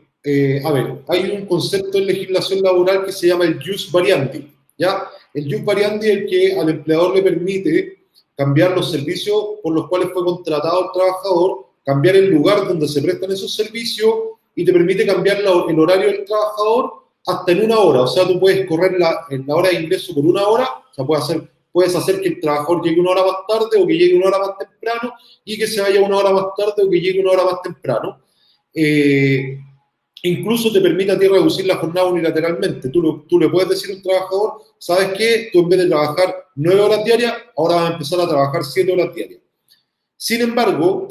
a ver, hay un concepto en legislación laboral que se llama el jus variandi, ¿ya? El jus variandi es el que al empleador le permite cambiar los servicios por los cuales fue contratado el trabajador, cambiar el lugar donde se prestan esos servicios y te permite cambiar el horario del trabajador hasta en 1 hora. O sea, tú puedes correr en la hora de ingreso por 1 hora, o sea, puedes hacer que el trabajador llegue 1 hora más tarde o que llegue 1 hora más temprano y que se vaya 1 hora más tarde o que llegue 1 hora más temprano. Incluso te permite a ti reducir la jornada unilateralmente. Tú le puedes decir a un trabajador, ¿sabes qué? Tú en vez de trabajar 9 horas diarias, ahora vas a empezar a trabajar 7 horas diarias. Sin embargo,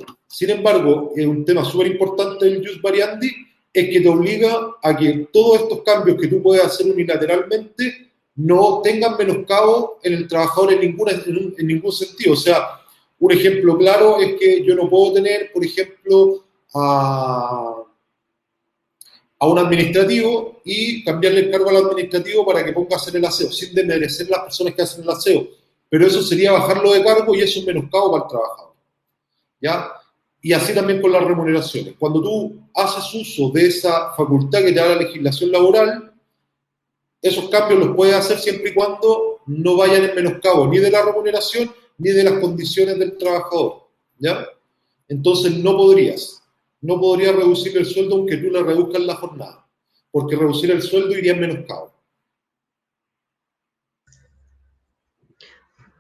es un tema súper importante del jus variandi, es que te obliga a que todos estos cambios que tú puedes hacer unilateralmente no tengan menoscabo en el trabajador en ningún sentido. O sea, un ejemplo claro es que yo no puedo tener, por ejemplo, a un administrativo y cambiarle el cargo al administrativo para que ponga a hacer el aseo, sin desmerecer las personas que hacen el aseo. Pero eso sería bajarlo de cargo y eso es menoscabo para el trabajador. ¿Ya? Y así también con las remuneraciones. Cuando tú haces uso de esa facultad que te da la legislación laboral, esos cambios los puedes hacer siempre y cuando no vayan en menoscabo ni de la remuneración ni de las condiciones del trabajador. ¿Ya? Entonces no podrías reducir el sueldo aunque tú le reduzcas la jornada, porque reducir el sueldo iría en menoscabo.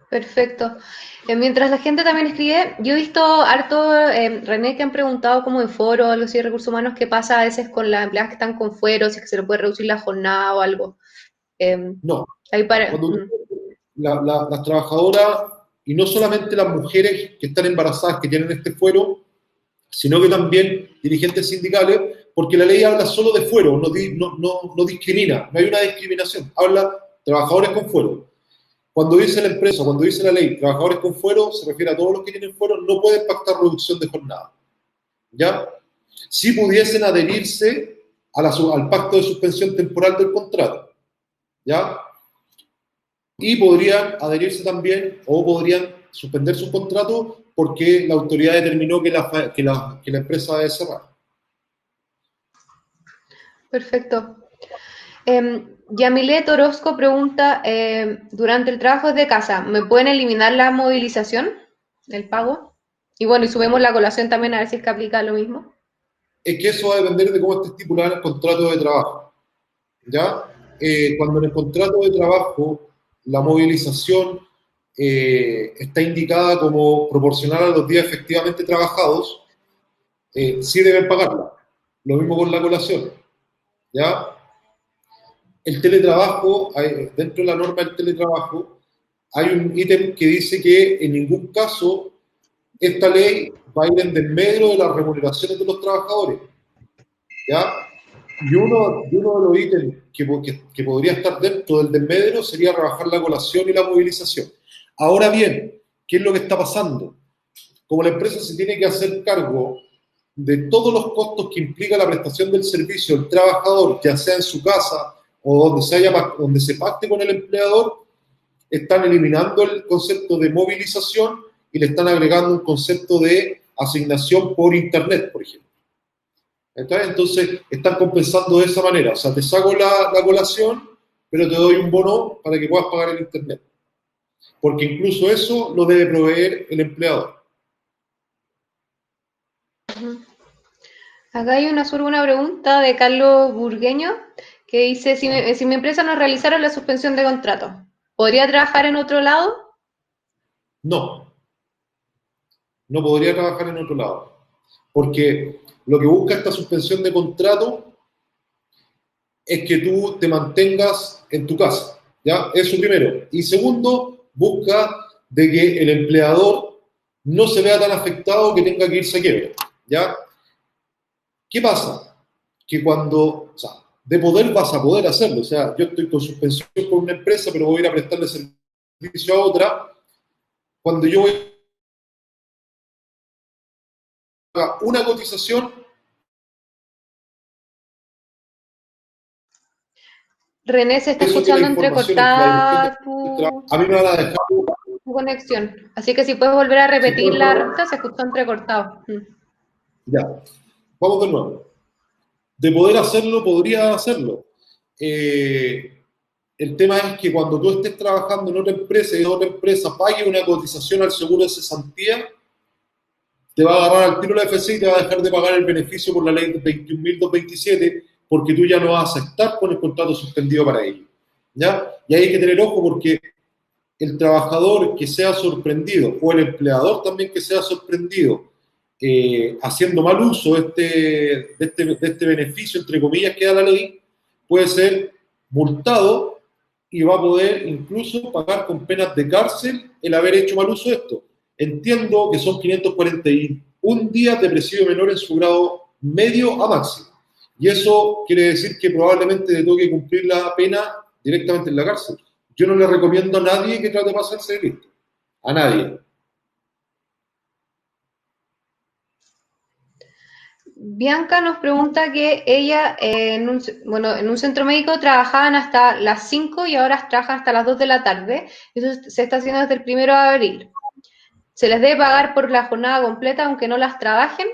Perfecto. Mientras la gente también escribe, yo he visto harto, René, que han preguntado como en foro o algo así de recursos humanos, qué pasa a veces con las empleadas que están con fuero, si es que se le puede reducir la jornada o algo. No. Ahí para, las trabajadoras, y no solamente las mujeres que están embarazadas, que tienen este fuero, sino que también dirigentes sindicales, porque la ley habla solo de fuero, no discrimina, no hay una discriminación, habla trabajadores con fuero. Cuando dice la empresa, cuando dice la ley, trabajadores con fuero, se refiere a todos los que tienen fuero, no pueden pactar reducción de jornada. ¿Ya? Si pudiesen adherirse al pacto de suspensión temporal del contrato. ¿Ya? Y podrían adherirse también o podrían suspender su contrato porque la autoridad determinó que la empresa debe cerrar. Perfecto. Yamilet Orozco pregunta, durante el trabajo de casa, ¿me pueden eliminar la movilización, el pago? Y bueno, y subimos la colación también a ver si es que aplica lo mismo. Es que eso va a depender de cómo esté estipulado el contrato de trabajo. ¿Ya? Cuando en el contrato de trabajo la movilización está indicada como proporcional a los días efectivamente trabajados, sí deben pagarla. Lo mismo con la colación. ¿Ya? El teletrabajo, dentro de la norma del teletrabajo, hay un ítem que dice que en ningún caso esta ley va a ir en desmedro de las remuneraciones de los trabajadores. ¿Ya? Y uno de los ítems que podría estar dentro del desmedro sería rebajar la colación y la movilización. Ahora bien, ¿qué es lo que está pasando? Como la empresa se tiene que hacer cargo de todos los costos que implica la prestación del servicio del trabajador, ya sea en su casa o donde se pacte con el empleador, están eliminando el concepto de movilización y le están agregando un concepto de asignación por internet, por ejemplo. Entonces, están compensando de esa manera. O sea, te saco la colación, pero te doy un bono para que puedas pagar el internet. Porque incluso eso lo debe proveer el empleador. Acá hay una pregunta de Carlos Burgueño que dice, si mi empresa no realizara la suspensión de contrato, ¿podría trabajar en otro lado? No, no podría trabajar en otro lado. Porque lo que busca esta suspensión de contrato es que tú te mantengas en tu casa, ¿ya? Eso primero. Y segundo, busca de que el empleador no se vea tan afectado que tenga que irse a quiebra, ¿ya? ¿Qué pasa? Que cuando, o sea, de poder vas a poder hacerlo, o sea, yo estoy con suspensión con una empresa, pero voy a ir a prestarle servicio a otra, cuando yo voy a una cotización. René, se está Eso que la escuchando información entre la dirección entrecortada del trabajo, a mí me van a dejar. tu conexión. Así que si puedes volver a Si repetir puedo, la ruta, se escuchó entrecortado. ya, vamos de nuevo. De poder hacerlo, podría hacerlo. El tema es que cuando tú estés trabajando en otra empresa y otra empresa pague una cotización al seguro de cesantía, te va a agarrar al tiro la FC y te va a dejar de pagar el beneficio por la ley 21.227 porque tú ya no vas a estar con el contrato suspendido para ello. ¿Ya? Y hay que tener ojo porque el trabajador que sea sorprendido o el empleador también que sea sorprendido haciendo mal uso de este beneficio, entre comillas, que da la ley, puede ser multado y va a poder incluso pagar con penas de cárcel el haber hecho mal uso de esto. Entiendo que son 541 días de presidio menor en su grado medio a máximo. Y eso quiere decir que probablemente le toque cumplir la pena directamente en la cárcel. Yo no le recomiendo a nadie que trate de pasarse de listo. A nadie. Bianca nos pregunta que ella en un centro médico trabajaban hasta las 5 y ahora trabajan hasta las 2 de la tarde. Eso se está haciendo desde el 1 de abril. Se les debe pagar por la jornada completa aunque no las trabajen,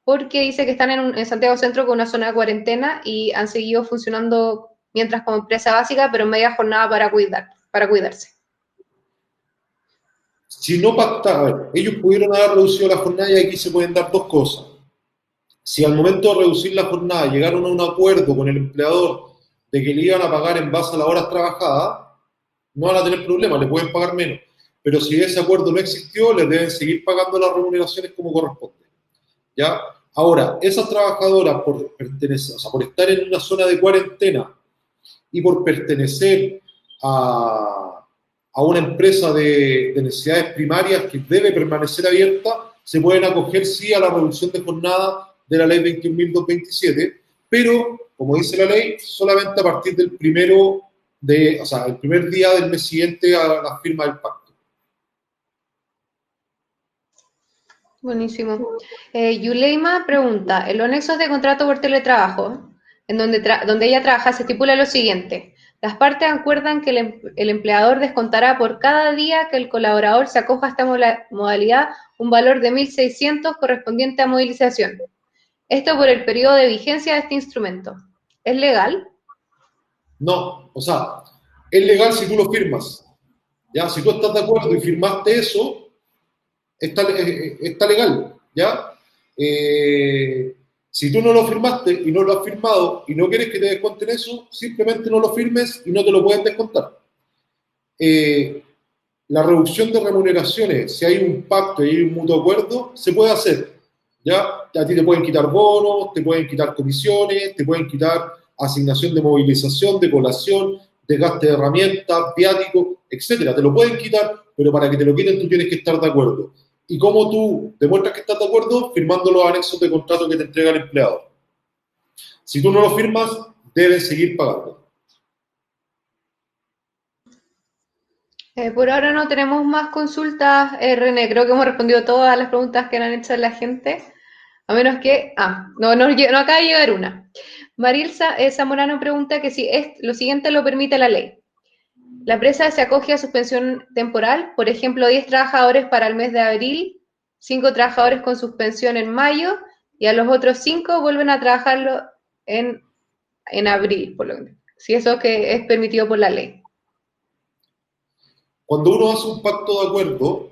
porque dice que están en Santiago Centro con una zona de cuarentena y han seguido funcionando mientras como empresa básica, pero en media jornada para cuidarse. Si no pacta, a ver, ellos pudieron haber reducido la jornada y aquí se pueden dar dos cosas. Si al momento de reducir la jornada llegaron a un acuerdo con el empleador de que le iban a pagar en base a las horas trabajadas, no van a tener problemas, le pueden pagar menos. Pero si ese acuerdo no existió, les deben seguir pagando las remuneraciones como corresponde. ¿Ya? Ahora, esas trabajadoras por pertenecer, o sea, por estar en una zona de cuarentena y por pertenecer a una empresa de necesidades primarias que debe permanecer abierta, se pueden acoger sí a la reducción de jornada de la ley 21.227, pero, como dice la ley, solamente a partir del el primer día del mes siguiente a la firma del pacto. Buenísimo. Yuleima pregunta, en los anexos de contrato por teletrabajo, en donde ella trabaja, se estipula lo siguiente. Las partes acuerdan que el empleador descontará por cada día que el colaborador se acoja a esta modalidad un valor de 1.600 correspondiente a movilización. Esto por el periodo de vigencia de este instrumento. ¿Es legal? No, o sea, es legal si tú lo firmas. ¿Ya? Si tú estás de acuerdo y firmaste eso, está legal, ¿ya? Si tú no lo firmaste y no lo has firmado y no quieres que te descuenten eso, simplemente no lo firmes y no te lo pueden descontar. La reducción de remuneraciones, si hay un pacto y hay un mutuo acuerdo, se puede hacer, ¿ya? A ti te pueden quitar bonos, te pueden quitar comisiones, te pueden quitar asignación de movilización, de colación, desgaste de herramientas, viático, etcétera. Te lo pueden quitar, pero para que te lo quiten tú tienes que estar de acuerdo. ¿Y cómo tú demuestras que estás de acuerdo? Firmando los anexos de contrato que te entrega el empleador. Si tú no lo firmas, debes seguir pagando. Por ahora no tenemos más consultas, René. Creo que hemos respondido todas las preguntas que le han hecho la gente. A menos que. No acaba de llegar una. Marilsa Zamorano pregunta que si lo siguiente lo permite la ley. La empresa se acoge a suspensión temporal, por ejemplo, 10 trabajadores para el mes de abril, 5 trabajadores con suspensión en mayo, y a los otros 5 vuelven a trabajarlo en abril, por lo menos. Si eso que es permitido por la ley. Cuando uno hace un pacto de acuerdo,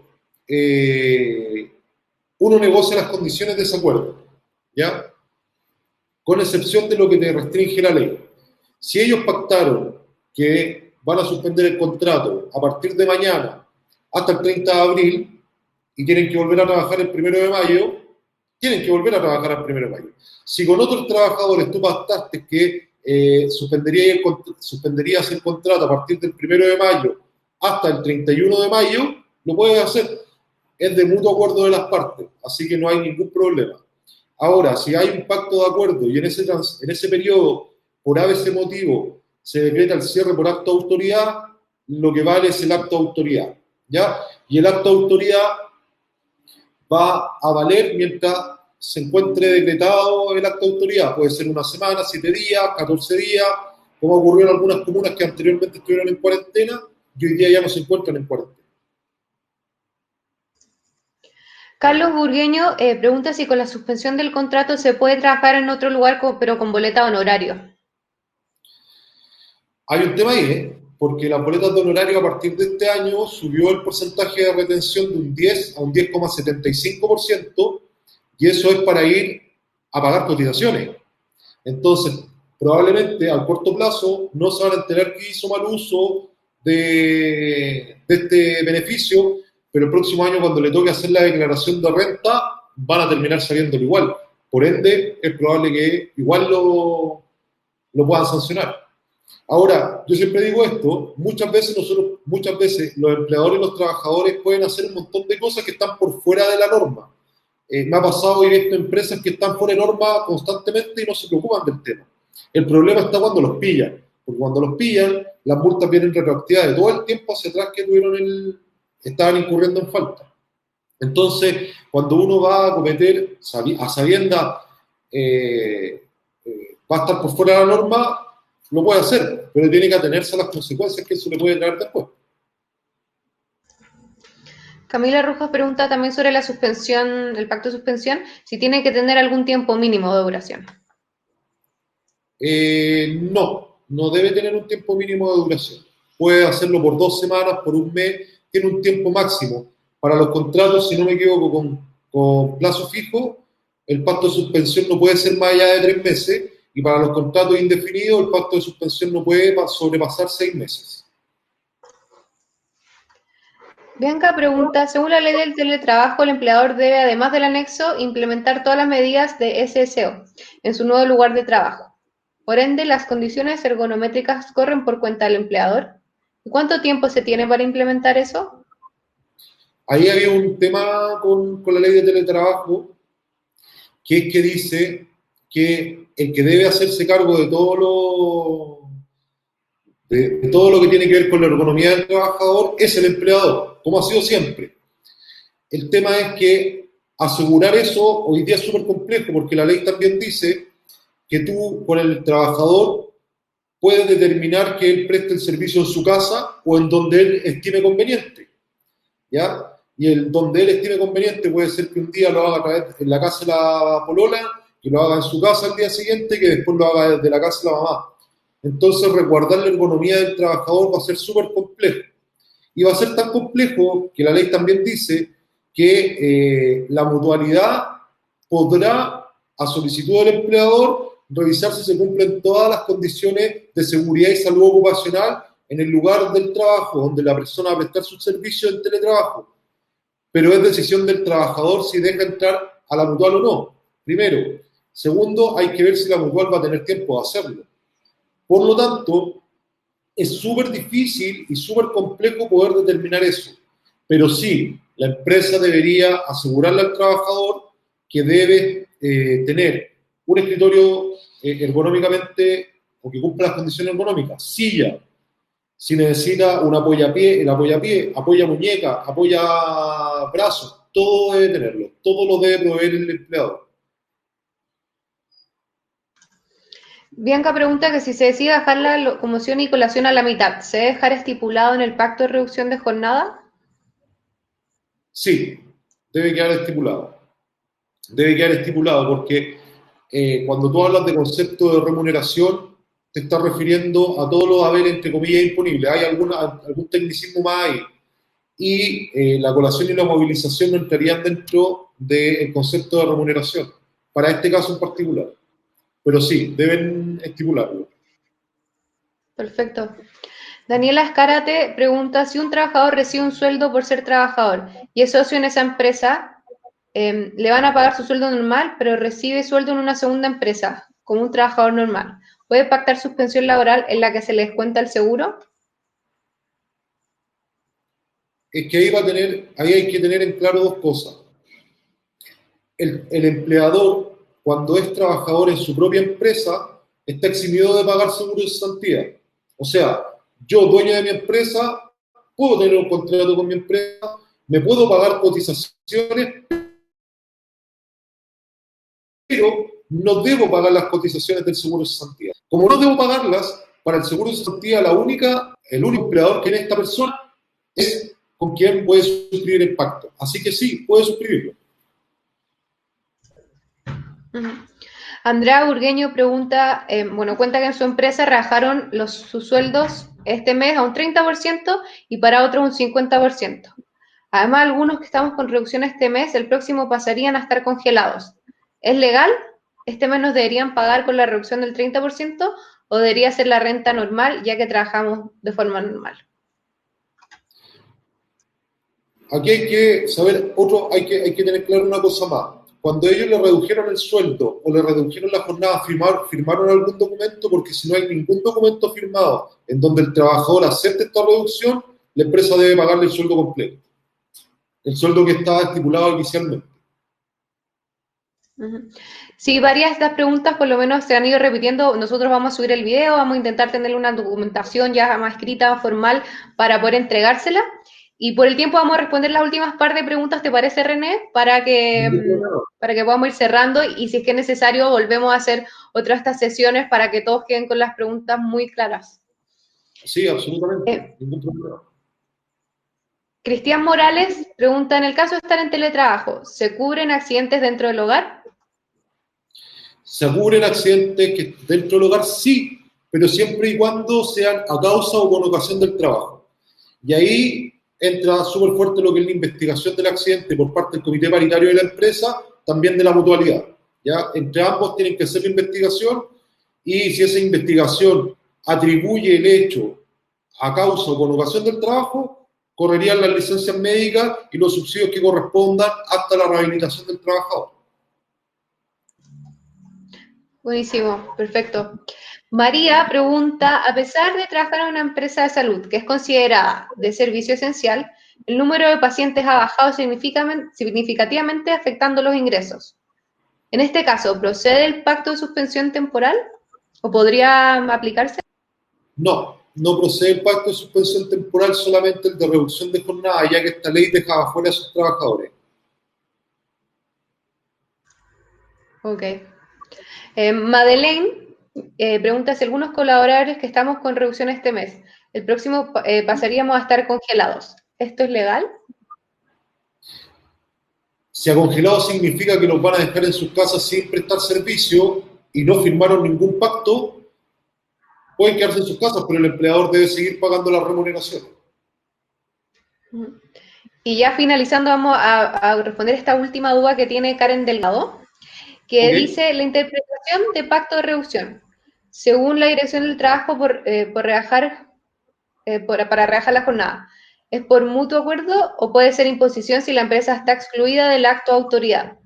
uno negocia las condiciones de ese acuerdo, ¿ya? Con excepción de lo que te restringe la ley. Si ellos pactaron que van a suspender el contrato a partir de mañana hasta el 30 de abril y tienen que volver a trabajar el 1 de mayo, tienen que volver a trabajar el 1 de mayo. Si con otros trabajadores tú pactaste que suspenderías el contrato a partir del 1 de mayo hasta el 31 de mayo, lo puedes hacer. Es de mutuo acuerdo de las partes, así que no hay ningún problema. Ahora, si hay un pacto de acuerdo y en ese periodo, por ABC motivo, se decreta el cierre por acto de autoridad, lo que vale es el acto de autoridad, ¿ya? Y el acto de autoridad va a valer mientras se encuentre decretado el acto de autoridad. Puede ser una semana, 7 días, 14 días, como ocurrió en algunas comunas que anteriormente estuvieron en cuarentena y hoy día ya no se encuentran en cuarentena. Carlos Burgueño pregunta si con la suspensión del contrato se puede trabajar en otro lugar, pero con boleta de honorario. Hay un tema ahí, porque las boletas de honorario a partir de este año subió el porcentaje de retención de un 10 a un 10,75%, y eso es para ir a pagar cotizaciones. Entonces, probablemente a corto plazo no se van a enterar que hizo mal uso de este beneficio, pero el próximo año cuando le toque hacer la declaración de renta van a terminar sabiéndolo igual. Por ende, es probable que igual lo puedan sancionar. Ahora, yo siempre digo esto, muchas veces los empleadores y los trabajadores pueden hacer un montón de cosas que están por fuera de la norma. Me ha pasado y he visto empresas que están fuera de norma constantemente y no se preocupan del tema. El problema está cuando los pillan, porque cuando los pillan, las multas vienen retroactivas de todo el tiempo hacia atrás que estaban incurriendo en falta. Entonces, cuando uno va a cometer a sabiendas, va a estar por fuera de la norma, lo puede hacer, pero tiene que atenerse a las consecuencias que eso le puede traer después. Camila Rojas pregunta también sobre la suspensión, el pacto de suspensión, si tiene que tener algún tiempo mínimo de duración. No debe tener un tiempo mínimo de duración. Puede hacerlo por 2 semanas, por un mes, tiene un tiempo máximo. Para los contratos, si no me equivoco, con plazo fijo, el pacto de suspensión no puede ser más allá de 3 meses, y para los contratos indefinidos, el pacto de suspensión no puede sobrepasar 6 meses. Bianca pregunta, según la ley del teletrabajo, el empleador debe, además del anexo, implementar todas las medidas de SSO en su nuevo lugar de trabajo. Por ende, las condiciones ergonométricas corren por cuenta del empleador. ¿Cuánto tiempo se tiene para implementar eso? Ahí había un tema con la ley de teletrabajo, que es que dice que el que debe hacerse cargo de todo lo que tiene que ver con la ergonomía del trabajador es el empleador, como ha sido siempre. El tema es que asegurar eso hoy día es súper complejo, porque la ley también dice que tú con el trabajador puedes determinar que él preste el servicio en su casa o en donde él estime conveniente, ¿ya? Y donde él estime conveniente puede ser que un día lo haga en la casa de la polola, que lo haga en su casa al día siguiente, que después lo haga desde la casa de la mamá. Entonces, resguardar la ergonomía del trabajador va a ser súper complejo. Y va a ser tan complejo que la ley también dice que la mutualidad podrá, a solicitud del empleador, revisar si se cumplen todas las condiciones de seguridad y salud ocupacional en el lugar del trabajo, donde la persona va a prestar su servicio en teletrabajo. Pero es decisión del trabajador si deja entrar a la mutual o no, primero. Segundo, hay que ver si la mutual va a tener tiempo de hacerlo. Por lo tanto, es súper difícil y súper complejo poder determinar eso. Pero sí, la empresa debería asegurarle al trabajador que debe tener un escritorio ergonómicamente o que cumpla las condiciones ergonómicas, silla, Si necesita un apoyapié, el apoyapié, apoya muñeca, apoya brazos, todo debe tenerlo, todo lo debe proveer el empleador. Bianca pregunta que si se decide bajar la locomoción y colación a la mitad, ¿se debe dejar estipulado en el pacto de reducción de jornada? Sí, debe quedar estipulado. Debe quedar estipulado porque cuando tú hablas de concepto de remuneración, te estás refiriendo a todos los haberes, entre comillas, imponibles. Hay algún tecnicismo más ahí. Y la colación y la movilización no entrarían dentro del concepto de remuneración, para este caso en particular. Pero sí, deben estipularlo. Perfecto. Daniela Escárate pregunta si un trabajador recibe un sueldo por ser trabajador y es socio en esa empresa, le van a pagar su sueldo normal, pero recibe sueldo en una segunda empresa, como un trabajador normal. ¿Puede pactar suspensión laboral en la que se le descuenta el seguro? Es que ahí hay que tener en claro dos cosas. El empleador, cuando es trabajador en su propia empresa, está eximido de pagar seguro de cesantía. O sea, yo, dueño de mi empresa, puedo tener un contrato con mi empresa, me puedo pagar cotizaciones, pero no debo pagar las cotizaciones del seguro de cesantía. Como no debo pagarlas, para el seguro de cesantía, el único empleador que es esta persona es con quien puede suscribir el pacto. Así que sí, puede suscribirlo. Andrea Burgueño pregunta, cuenta que en su empresa rebajaron sus sueldos este mes a un 30% y para otros un 50%. Además, algunos que estamos con reducción este mes, el próximo pasarían a estar congelados. ¿Es legal? ¿Este mes nos deberían pagar con la reducción del 30% o debería ser la renta normal ya que trabajamos de forma normal? Aquí hay que saber hay que tener claro una cosa más. Cuando ellos le redujeron el sueldo o le redujeron la jornada, firmaron algún documento, porque si no hay ningún documento firmado en donde el trabajador acepte esta reducción, la empresa debe pagarle el sueldo completo. El sueldo que estaba estipulado inicialmente. Sí, varias de estas preguntas por lo menos se han ido repitiendo. Nosotros vamos a subir el video, vamos a intentar tener una documentación ya más escrita, formal, para poder entregársela. Y por el tiempo vamos a responder las últimas par de preguntas, ¿te parece, René? Para que podamos ir cerrando y si es que es necesario volvemos a hacer otras estas sesiones para que todos queden con las preguntas muy claras. Sí, absolutamente. Ningún problema. Cristian Morales pregunta, en el caso de estar en teletrabajo, ¿se cubren accidentes dentro del hogar? ¿Se cubren accidentes que dentro del hogar? Sí, pero siempre y cuando sean a causa o con ocasión del trabajo. Y ahí entra súper fuerte lo que es la investigación del accidente por parte del comité paritario de la empresa, también de la mutualidad. ¿Ya? Entre ambos tienen que hacer la investigación y si esa investigación atribuye el hecho a causa o con ocasión del trabajo, correrían las licencias médicas y los subsidios que correspondan hasta la rehabilitación del trabajador. Buenísimo, perfecto. María pregunta, a pesar de trabajar en una empresa de salud que es considerada de servicio esencial, el número de pacientes ha bajado significativamente afectando los ingresos. En este caso, ¿procede el pacto de suspensión temporal o podría aplicarse? No procede el pacto de suspensión temporal, solamente el de reducción de jornada, ya que esta ley dejaba fuera a sus trabajadores. Ok. Madeleine pregunta si algunos colaboradores que estamos con reducción este mes, el próximo pasaríamos a estar congelados. ¿Esto es legal? Si ha congelado significa que los van a dejar en sus casas sin prestar servicio y no firmaron ningún pacto, pueden quedarse en sus casas, pero el empleador debe seguir pagando la remuneración. Y ya finalizando, vamos a responder esta última duda que tiene Karen Delgado, que dice la interpretación de pacto de reducción. Según la Dirección del Trabajo para rebajar la jornada, ¿es por mutuo acuerdo o puede ser imposición si la empresa está excluida del acto de autoridad?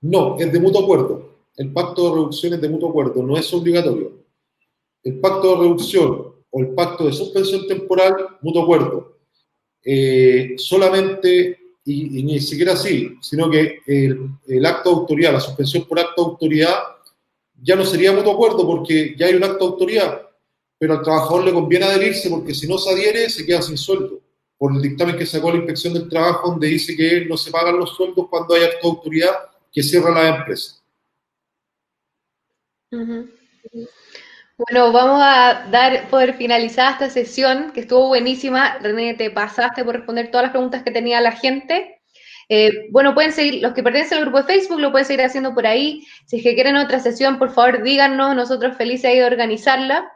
No, es de mutuo acuerdo. El pacto de reducción es de mutuo acuerdo, no es obligatorio. El pacto de reducción o el pacto de suspensión temporal, mutuo acuerdo. Solamente, y ni siquiera así, sino que el acto de autoridad, la suspensión por acto de autoridad, ya no sería mutuo acuerdo porque ya hay un acto de autoridad. pero al trabajador le conviene adherirse porque si no se adhiere se queda sin sueldo. Por el dictamen que sacó la Inspección del Trabajo, donde dice que no se pagan los sueldos cuando hay acto de autoridad que cierra la empresa. Ujú. Bueno, vamos a dar por finalizada esta sesión, que estuvo buenísima. René, te pasaste por responder todas las preguntas que tenía la gente. Bueno, pueden seguir, los que pertenecen al grupo de Facebook lo pueden seguir haciendo por ahí. Si es que quieren otra sesión, por favor díganos, nosotros felices de organizarla.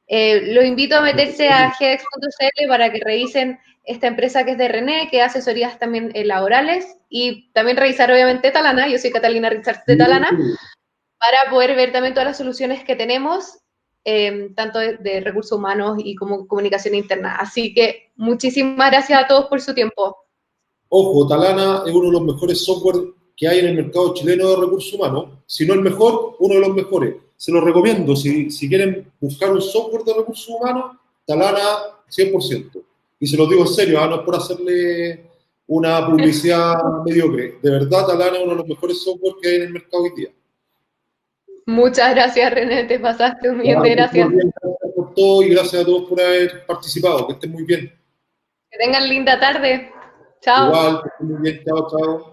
Los invito a meterse a gdex.cl para que revisen esta empresa que es de René, que hace asesorías también laborales, y también revisar obviamente Talana. Yo soy Catalina Richards de Talana, para poder ver también todas las soluciones que tenemos, tanto de recursos humanos y como comunicación interna. Así que muchísimas gracias a todos por su tiempo. Ojo, Talana es uno de los mejores software que hay en el mercado chileno de recursos humanos. Si no el mejor, uno de los mejores. Se los recomiendo. Si quieren buscar un software de recursos humanos, Talana 100%. Y se los digo en serio, no es por hacerle una publicidad mediocre. De verdad, Talana es uno de los mejores software que hay en el mercado hoy día. Muchas gracias, René, te pasaste un millón de gracias. Gracias por todo y gracias a todos por haber participado. Que estén muy bien. Que tengan linda tarde. Chao. Igual, que estén muy bien. Chao, chao.